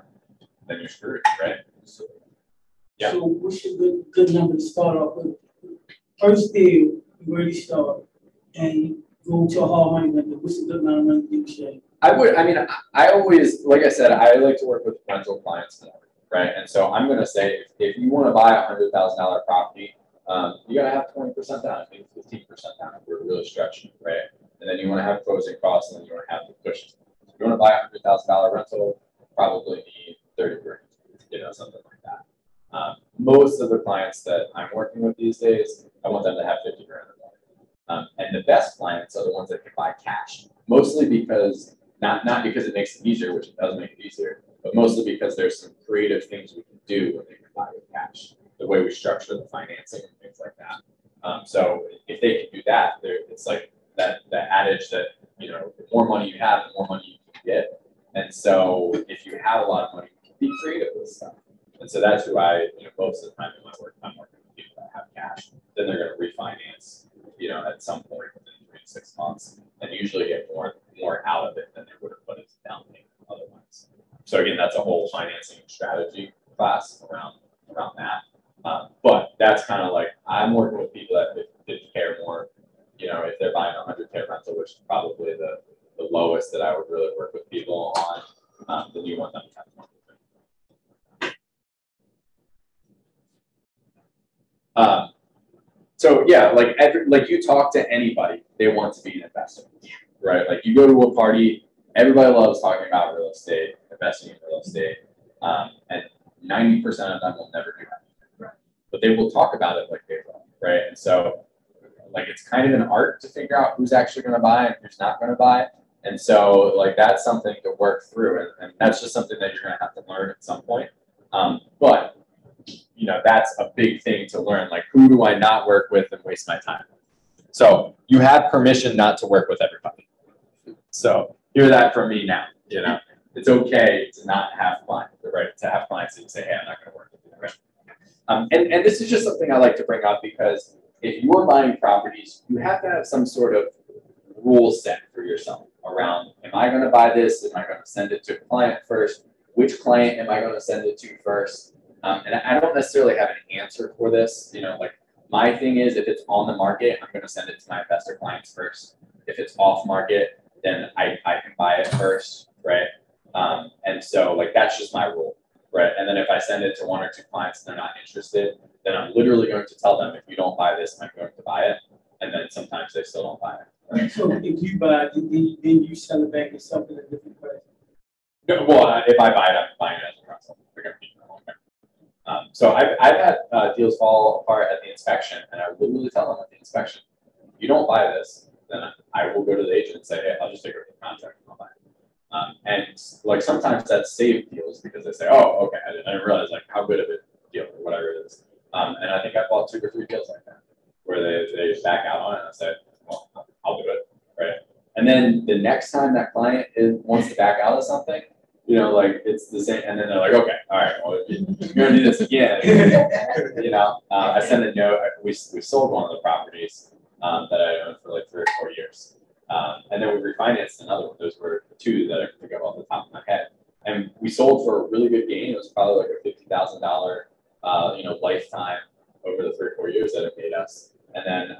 then you're screwed, right? So, yeah. So what's a good number to start off with? First deal, you already start, and you go to a hard money lender. What's a good amount of money you say? I always, like I said, I like to work with rental clients more, right? And so I'm going to say, if you want to buy a $100,000 property, you got to have 20% down, maybe 15% down if we're really stretching, right? And then you want to have closing costs, and then you want to have the cushion. If you want to buy a $100,000 rental, probably need 30 grand, you know, something like that. Most of the clients that I'm working with these days, I want them to have 50 grand or more. And the best clients are the ones that can buy cash, mostly because, not because it makes it easier, which it does make it easier, but mostly because there's some creative things we can do when they can buy with cash, the way we structure the financing and things like that. So if they can do that, it's like that adage that, you know, the more money you have, the more money you can get. And so if you have a lot of money, you can be creative with stuff. And so that's who you know, most of the time in my work, I'm working with people that have cash. Then they're going to refinance, you know, at some point within 3 to 6 months, and usually get more out of it than they would have put into down payment otherwise. So again, that's a whole financing strategy class around that. But that's kind of like, I'm working with people that care more, you know, if they're buying a 100K rental, which is probably the lowest that I would really work with people on, then you want them to have more. So yeah, like you talk to anybody, they want to be an investor, right? Like you go to a party, everybody loves talking about real estate, investing in real estate, and 90% of them will never do that, right? But they will talk about it like they will, right? And so, like it's kind of an art to figure out who's actually going to buy and who's not going to buy. And so, like that's something to work through, and that's just something that you're going to have to learn at some point. But you know, that's a big thing to learn. Like, who do I not work with and waste my time with? So you have permission not to work with everybody. So hear that from me now. You know, it's okay to not have clients, right? To have clients that you say, hey, I'm not going to work with you, right? And this is just something I like to bring up because if you're buying properties, you have to have some sort of rule set for yourself around, am I going to buy this? Am I going to send it to a client first? Which client am I going to send it to first? And I don't necessarily have an answer for this. You know, like my thing is if it's on the market, I'm going to send it to my investor clients first. If it's off market, then I can buy it first, right? And so like that's just my rule, right? And then if I send it to 1 or 2 clients and they're not interested, then I'm literally going to tell them, if you don't buy this, I'm going to buy it. And then sometimes they still don't buy it. Right? So if you buy it, then you sell it back at something a different price. No, well, if I buy it, I'm buying it as a rental. They're going to keep it home. So I've had deals fall apart at the inspection, and I literally tell them at the inspection, if you don't buy this, then I will go to the agent and say, hey, I'll just take over the contract and I'll buy it. And like sometimes that's saved deals because they say, oh, okay, I didn't realize like how good of a deal or whatever it is. And I think I bought 2 or 3 deals like that where they just back out on it and I said, well, I'll do it, right? And then the next time that client wants to back out of something, you know, like it's the same. And then they're like, okay, all right, well, you're gonna do this again. You know, I sent a note. We sold one of the properties that I owned for like 3 or 4 years, and then we refinanced another one. Those were 2 that I can think of off the top of my head. And we sold for a really good gain. It was probably like a $50,000, you know, lifetime over the 3 or 4 years that it paid us. And then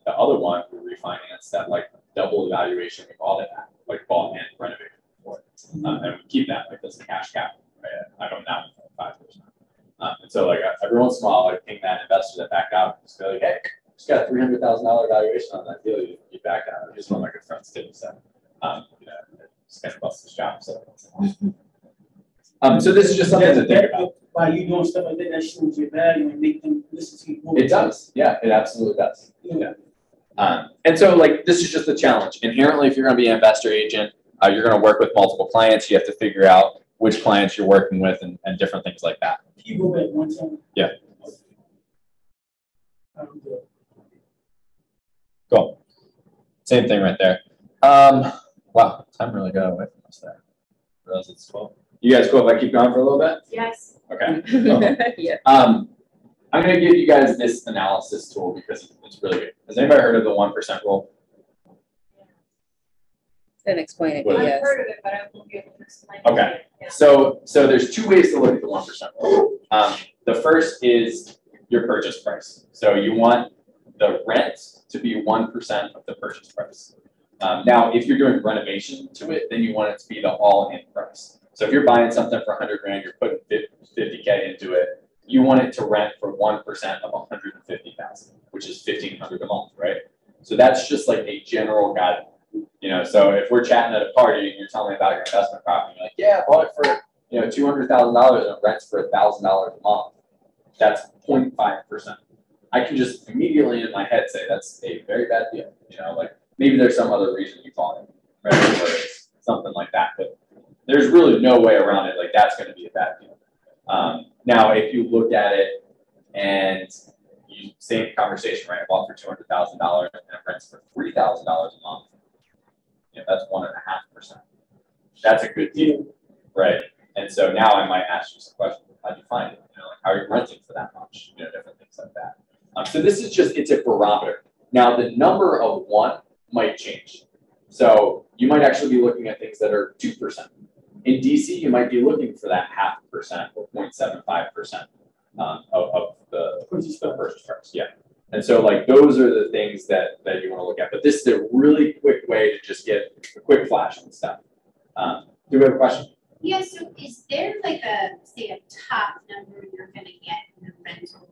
the other one we refinanced at like double the valuation we bought it at, like bought and renovated for. And we keep that like as a cash capital. Right? I don't know, 5%. And so like every once in a while, I ping that investor that backed out and just go like, hey, just got a $300,000 valuation on that deal. You backed out. Just one of my good friends did. So you know, just kind of bust his job. So. So this is just something to think about. By you doing stuff like that, that shows your value and make them listen to you more. It does. Yeah, it absolutely does. Yeah. And so like, this is just the challenge. Inherently, if you're going to be an investor agent, you're going to work with multiple clients. You have to figure out which clients you're working with and different things like that. Can you go back one time? Yeah. Cool. Same thing right there. Wow, time really got away from us there. I realize it's 12. You guys cool if I keep going for a little bit? Yes. Okay. Cool. Yeah. I'm going to give you guys this analysis tool because it's really good. Has anybody heard of the 1% rule? Then explain it. What is I've Yes. heard of it, but I won't be able to explain it. Okay. Yeah. So there's 2 ways to look at the 1% rule. The first is your purchase price. So you want the rent to be 1% of the purchase price. Now, if you're doing renovation to it, then you want it to be the all-in price. So if you're buying something for 100 grand, you're putting 50K into it. You want it to rent for 1% of 150,000, which is 1,500 a month, right? So that's just like a general guide. You know, so if we're chatting at a party and you're telling me about your investment property, you're like, yeah, I bought it for, you know, $200,000 and it rents for $1,000 a month. That's 0.5%. I can just immediately in my head say that's a very bad deal. You know, like maybe there's some other reason you bought it, right? Or it's something like that, but there's really no way around it. Like that's going to be a bad deal. Now, if you look at it and you same conversation, right? I bought for $200,000 and it rents for $3,000 a month. You know, that's 1.5%. That's a good deal, right? And so now I might ask you some questions. How do you find it? You know, like how are you renting for that much? You know, different things like that. So this is just, it's a barometer. Now the number of 1 might change. So you might actually be looking at things that are 2%. In DC, you might be looking for that 0.5% or 0.75% of the purchase price. Yeah. And so like those are the things that you want to look at. But this is a really quick way to just get a quick flash on stuff. Do we have a question? Yeah, so is there like say a top number you're gonna get in a rental,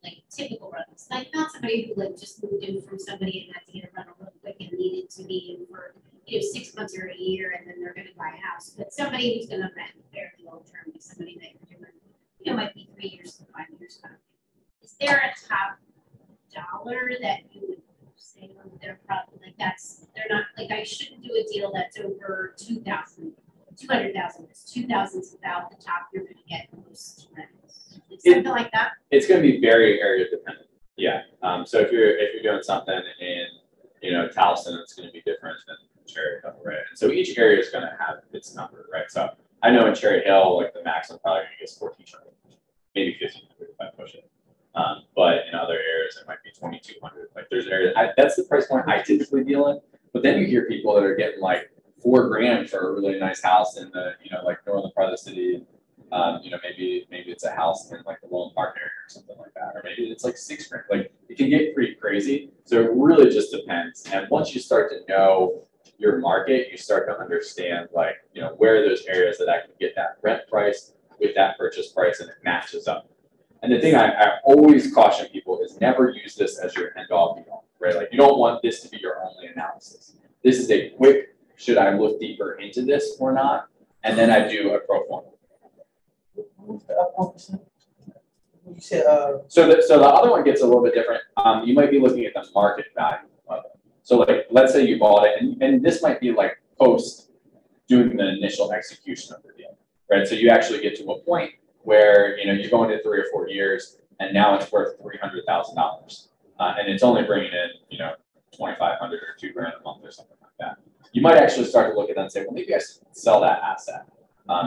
like typical rentals? Like not somebody who like just moved in from somebody and had to get a rental real quick and needed to be in for, you know, 6 months or a year and then they're gonna buy a house. But somebody who's gonna rent fairly long term, like somebody that you're doing, you know, might be 3 years to 5 years kind of thing. Is there a top dollar that you would say they're probably like they're not like I shouldn't do a deal that's over 200,000. It's 2,000 is about the top you're going to get most rentals. Something like that. It's going to be very area dependent. Yeah. So if you're doing something in, you know, Towson, it's going to be different than Cherry Hill, right? And so each area is going to have its number, right? So I know in Cherry Hill, like the max I'm probably going to get is 1,400, maybe 1,500 if I push it. But in other areas, it might be 2,200. Like there's areas that's the price point I typically deal in. But then you hear people that are getting like $4 grand for a really nice house in the, you know, like northern part of the city. You know, maybe it's a house in like the Lone Park area or something like that, or maybe it's like $6 grand. Like it can get pretty crazy. So it really just depends. And once you start to know your market, you start to understand like, you know, where are those areas that I can get that rent price with that purchase price and it matches up. And the thing I always caution people is never use this as your end all be all, right? Like you don't want this to be your only analysis. This is a quick, should I look deeper into this or not? And then I do a pro forma. You said, so the other one gets a little bit different. You might be looking at the market value of it. So like, let's say you bought it, and this might be like post doing the initial execution of the deal, right? So you actually get to a point where, you know, you're going to 3 or 4 years, and now it's worth $300,000, and it's only bringing in, you know, 2,500 or $2 grand a month or something like that. You might actually start to look at that and say, well, maybe I should sell that asset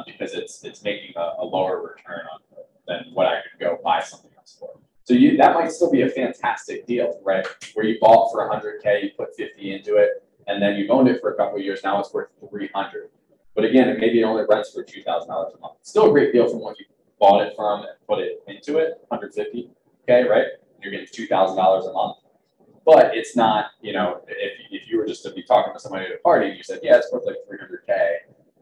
because it's making a lower return on than what I could go buy something else for. So that might still be a fantastic deal, right? Where you bought for 100K, you put 50 into it, and then you've owned it for a couple of years. Now it's worth 300. But again, maybe it only rents for $2,000 a month. Still a great deal from what you bought it from and put it into it, 150K, right? You're getting $2,000 a month. But it's not, if you were just to be talking to somebody at a party and you said, yeah, it's worth like 300K,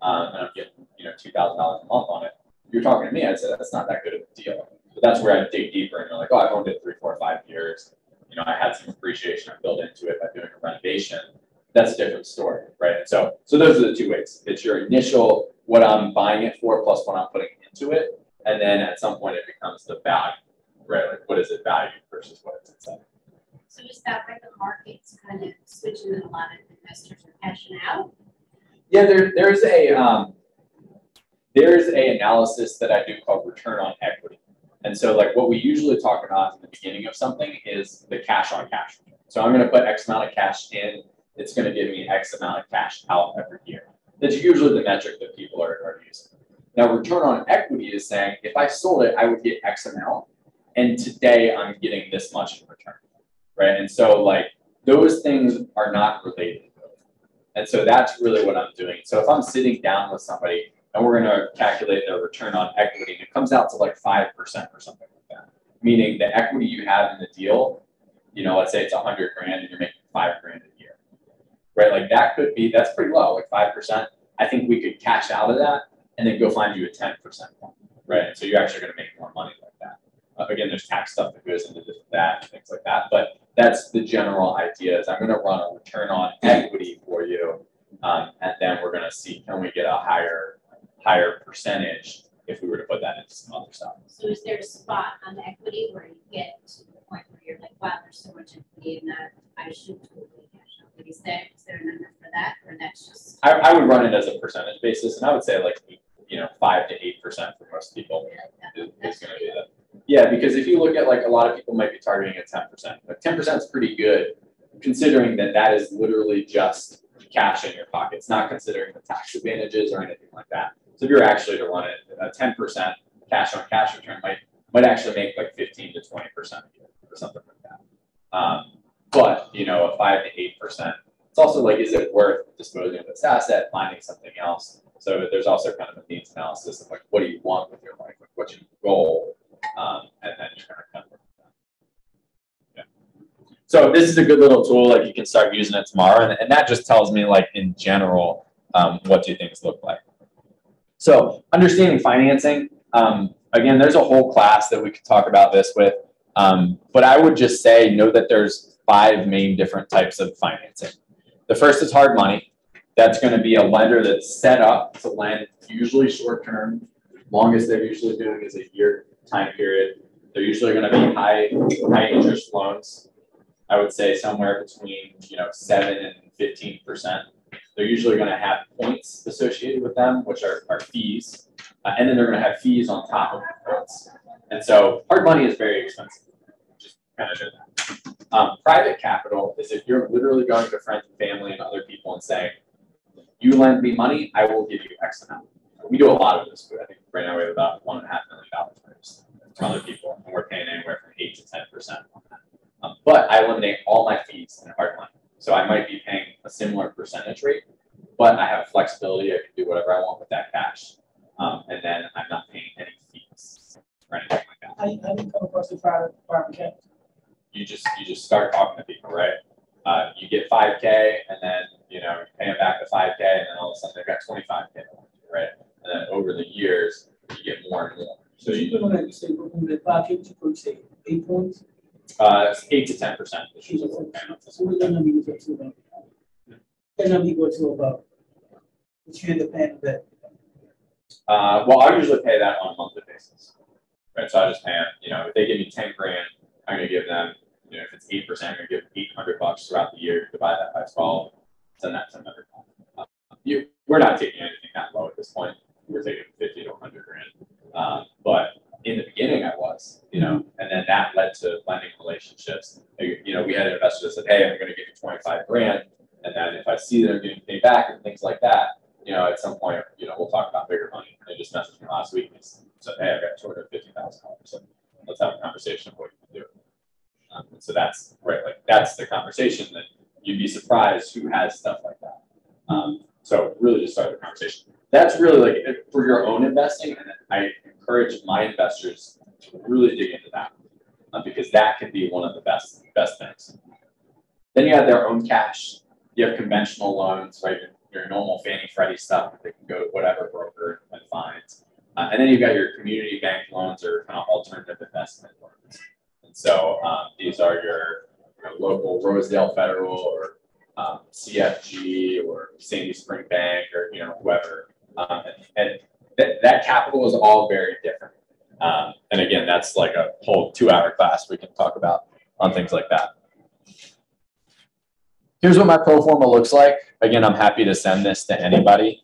and I'm getting, $2,000 a month on it. If you're talking to me, I'd say that's not that good of a deal. But that's where I dig deeper and you're like, oh, I've owned it 3, 4, 5 years. I had some appreciation I built into it by doing a renovation. That's a different story, right? And so those are the two ways. It's your initial, what I'm buying it for, plus what I'm putting into it. And then at some point it becomes the value, right? Like what is it valued versus what it's inside. So is that why the market's kind of switching and a lot of investors are cashing out? Yeah, there's a analysis that I do called return on equity. And so like what we usually talk about in the beginning of something is the cash on cash. So I'm going to put X amount of cash in. It's going to give me X amount of cash out every year. That's usually the metric that people are using. Now, return on equity is saying if I sold it, I would get X amount. And today I'm getting this much in return, right? And so like those things are not related. And so that's really what I'm doing. So if I'm sitting down with somebody and we're going to calculate their return on equity, and it comes out to like 5% or something like that. Meaning the equity you have in the deal, let's say it's 100 grand and you're making 5 grand a year, right? Like that's pretty low, like 5%. I think we could cash out of that and then go find you a 10% one, right? And so you're actually going to make more money like that. Again, there's tax stuff that goes into that and things like that. But that's the general idea is I'm going to run a return on equity for you. And then we're going to see, can we get a higher percentage if we were to put that into some other stuff. So is there a spot on the equity where you get to the point where you're like, wow, there's so much equity in that I should totally cash out? Like, is there a number for that, or that's just? I would run it as a percentage basis, and I would say like 5 to 8% for most people is going to be that. Yeah, because if you look at like a lot of people might be targeting at 10%, but 10% is pretty good considering that is literally just cash in your pocket. It's not considering the tax advantages or anything like that. So if you're actually to run it, a 10% cash on cash return might actually make like 15 to 20% a year or something like that. But a 5 to 8%. It's also like, is it worth disposing of this asset, finding something else? So there's also kind of a needs analysis of like, what do you want with your life? Like, what's your goal? And then you're kind of work with that. Yeah. So this is a good little tool. Like you can start using it tomorrow, and that just tells me like in general, what do things look like. So understanding financing. Again, there's a whole class that we could talk about this with, but I would just say know that there's 5 main different types of financing. The first is hard money. That's going to be a lender that's set up to lend usually short term. Longest they're usually doing is a year time period. They're usually going to be high interest loans. I would say somewhere between 7 and 15%. They're usually going to have points associated with them, which are fees, and then they're going to have fees on top of the points. And so hard money is very expensive. Just kind of know that. Private capital is if you're literally going to friends and family and other people and saying, you lend me money, I will give you X amount. We do a lot of this. I think right now we have about $1.5 million from other people, and we're paying anywhere from 8 to 10% on that. But I eliminate all my fees in hard money. So I might be paying a similar percentage rate, but I have flexibility. I can do whatever I want with that cash. And then I'm not paying any fees or anything like that. How do you come across the private capital? You just start talking to people, right? You get 5K, and then you pay them back the 5K, and then all of a sudden they've got 25K, right? And then over the years, you get more and more. So you put on that, you say from the 5K, you put say 8 points. 8 to 10%. So what number you get to about? What number you go to about? What you end up paying that? Well, I usually pay that on a monthly basis, right? So I just pay them. If they give me 10 grand, I'm going to give them. If it's 8%, I'm going to give $800 throughout the year. Divide that by 12, send that to $100. We're not taking anything that low at this point. We're taking 50 to 100 grand. But in the beginning, I was, and then that led to lending relationships. We had investors that said, "Hey, I'm going to give you 25 grand," and then if I see that I'm getting paid back and things like that, you know, at some point, you know, we'll talk about bigger money. They just messaged me last week and said, hey, I got $250,000. So let's have a conversation of what you can do. So that's right, like that's the conversation that you'd be surprised who has stuff like that. So really just start the conversation. That's really like for your own investing, and I encourage my investors to really dig into that because that could be one of the best things. Then you have their own cash. You have conventional loans, right? Your normal Fannie Freddie stuff. They can go to whatever broker and finds. And then you've got your community bank loans or kind of alternative investment loans. And so these are your local Rosedale Federal or CFG or Sandy Spring Bank or whoever. And that capital is all very different. And again, that's like a whole 2-hour class we can talk about on things like that. Here's what my pro forma looks like. Again, I'm happy to send this to anybody.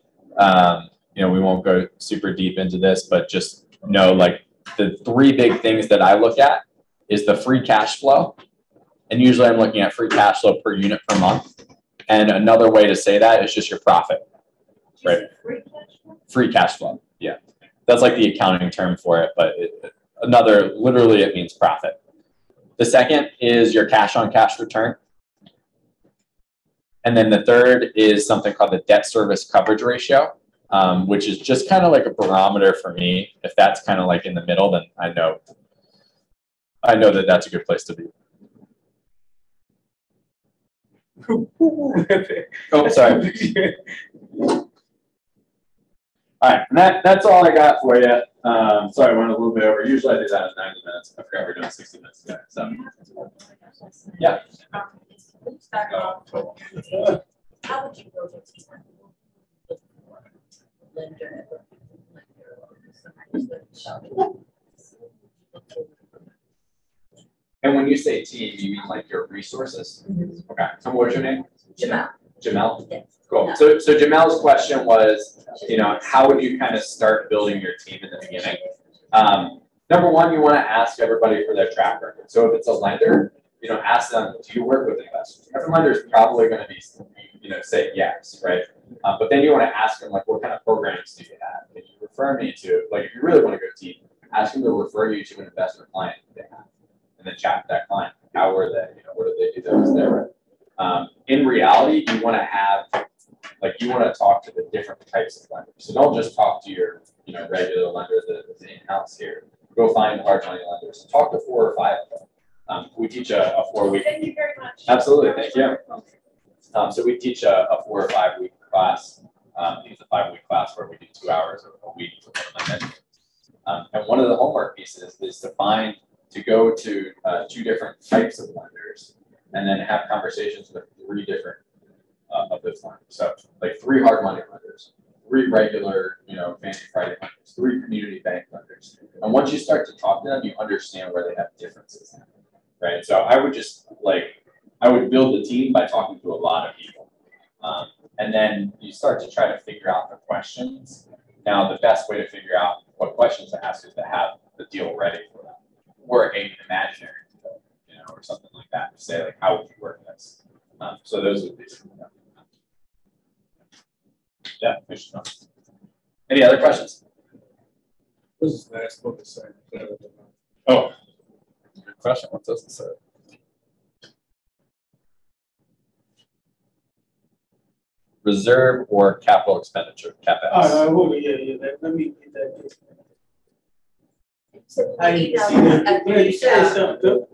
We won't go super deep into this, but just know like the 3 big things that I look at is the free cash flow. And usually I'm looking at free cash flow per unit per month. And another way to say that is just your profit, right? Free cash flow. Yeah. That's like the accounting term for it, but literally it means profit. The second is your cash on cash return. And then the third is something called the debt service coverage ratio, which is just kind of like a barometer for me. If that's kind of like in the middle, then I know that that's a good place to be. Oh, sorry. All right, and that's all I got for you. Sorry, I went a little bit over. Usually I do that in 90 minutes. I forgot we're doing 60 minutes today. So, yeah. How would you build your team? Lender, and when you say team, you mean like your resources? Mm-hmm. Okay. And what's your name? Jamal. Jamal? Yes. Cool. No. So Jamal's question was, how would you kind of start building your team in the beginning? Number one, you want to ask everybody for their track record. So if it's a lender, ask them, do you work with investors? Every lender is probably going to be, say yes, right? But then you want to ask them, like, what kind of programs do you have? Can you refer me to, like, if you really want to go deep, ask them to refer you to an investment client that they have, and then chat with that client. How were they? What did they do that was there? In reality, you want to have, you want to talk to the different types of lenders. So don't just talk to your, regular lender that's in-house here. Go find hard money lenders. Talk to 4 or 5 of them. We teach a 4-week. Thank you very much. Absolutely, thank you. So we teach a 4 or 5 week class. It's a 5-week class where we do 2 hours a week with one of my mentors. And one of the homework pieces is to go to 2 different types of lenders and then have conversations with 3 different of those lenders. So like 3 hard money lenders, 3 regular, Fannie Freddie lenders, 3 community bank lenders. And once you start to talk to them, you understand where they have differences, right? So I would just I would build the team by talking to a lot of people. And then you start to try to figure out the questions. Now, the best way to figure out what questions to ask is to have the deal ready for them, or an imaginary deal, or something like that. To say, like, how would you work this? So those would be some of them. Yeah, any other questions? What does this last book say? Oh, good question. What does it say? Reserve or capital expenditure, CapEx. Hold on, yeah. Let me get that. I didn't see that. Yeah, you said something.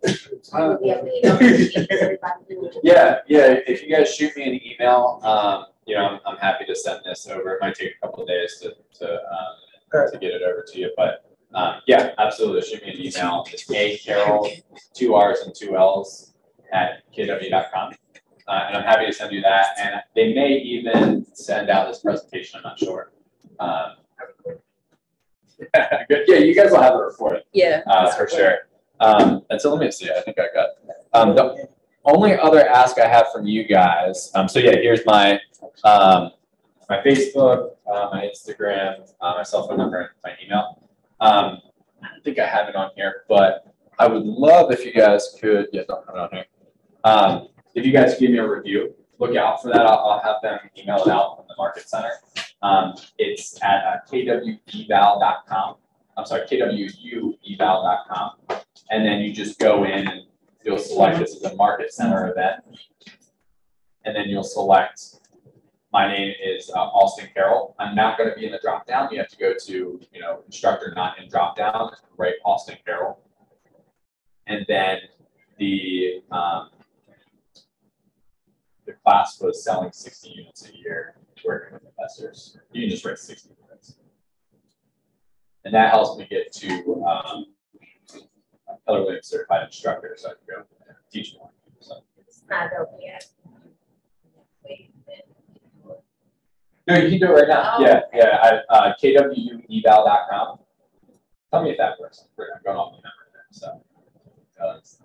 Yeah. If you guys shoot me an email, I'm happy to send this over. It might take a couple of days to get it over to you, but yeah, absolutely. Shoot me an email. It's Carroll, 2 R's and 2 L's @kw.com. And I'm happy to send you that. And they may even send out this presentation. I'm not sure. Good. Yeah, you guys will have it recorded. Yeah. For sure. And so let me see. I think I got the only other ask I have from you guys. So yeah, here's my my Facebook, my Instagram, my cell phone number, and my email. I don't think I have it on here, but I would love if you guys could. Yeah, don't have it on here. If you guys give me a review, look out for that. I'll have them email it out from the Market Center. It's at kwueval.com. I'm sorry, kwueval.com. And then you just go in and you'll select this is a market center event. And then you'll select, my name is Austin Carroll. I'm not going to be in the drop down. You have to go to, instructor not in drop down, right? Austin Carroll. And then the class was selling 60 units a year, working with investors. You can just write 60 units. And that helps me get to Keller Williams certified instructor, so I can go teach more. So. It's not open yet. No, you can do it right now. Oh, yeah. kwueval.com. Tell me if that works. I'm going off the memory there. So it does.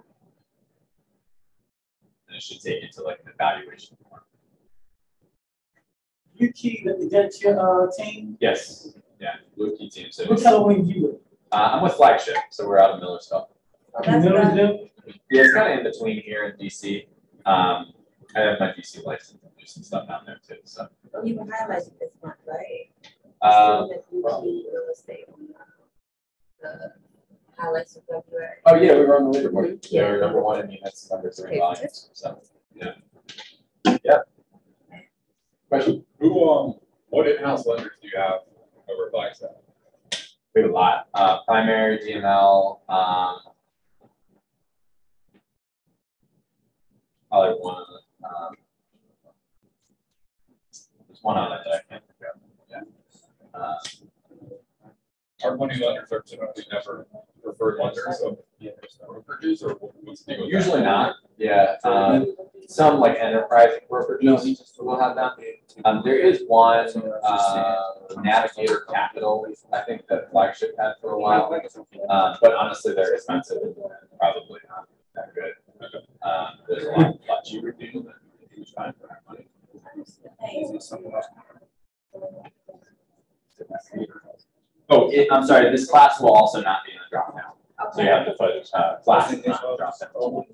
And it should take you to like an evaluation form. You key that's your team? Yes. Yeah. Blue Key team. So What Keller Williams you with? I'm with Flagship, so we're out of Millersville. Millersville? Yeah, it's kind of in between here and DC. I have my DC license and do some stuff down there too. So You can highlight it this month, right? Real estate on the highlights of February. oh yeah, we were on the leaderboard. Yeah. Yeah, we're number 1 in units, number 3 in volumes. So yeah. Question? What in-house lenders do you have over Flagstaff? We have a lot. Primary, DML, probably one. There's one on it that I can't think of. Yeah. Our money lenders are typically never preferred lenders, so brokerages, or what's the deal with that? Usually not. Yeah. Some like enterprise brokerages will have that. There is one Navigator Capital, I think that Flagship had for a while. But honestly, they're expensive and probably not that good. There's a lot cheaper deals than you find for that money. Oh, I'm sorry. This class will also not be in the drop down. So you have to put class in the drop down.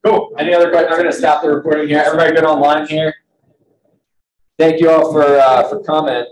Cool. Any other questions? I'm going to stop the recording here. Everybody good online here? Thank you all for comment.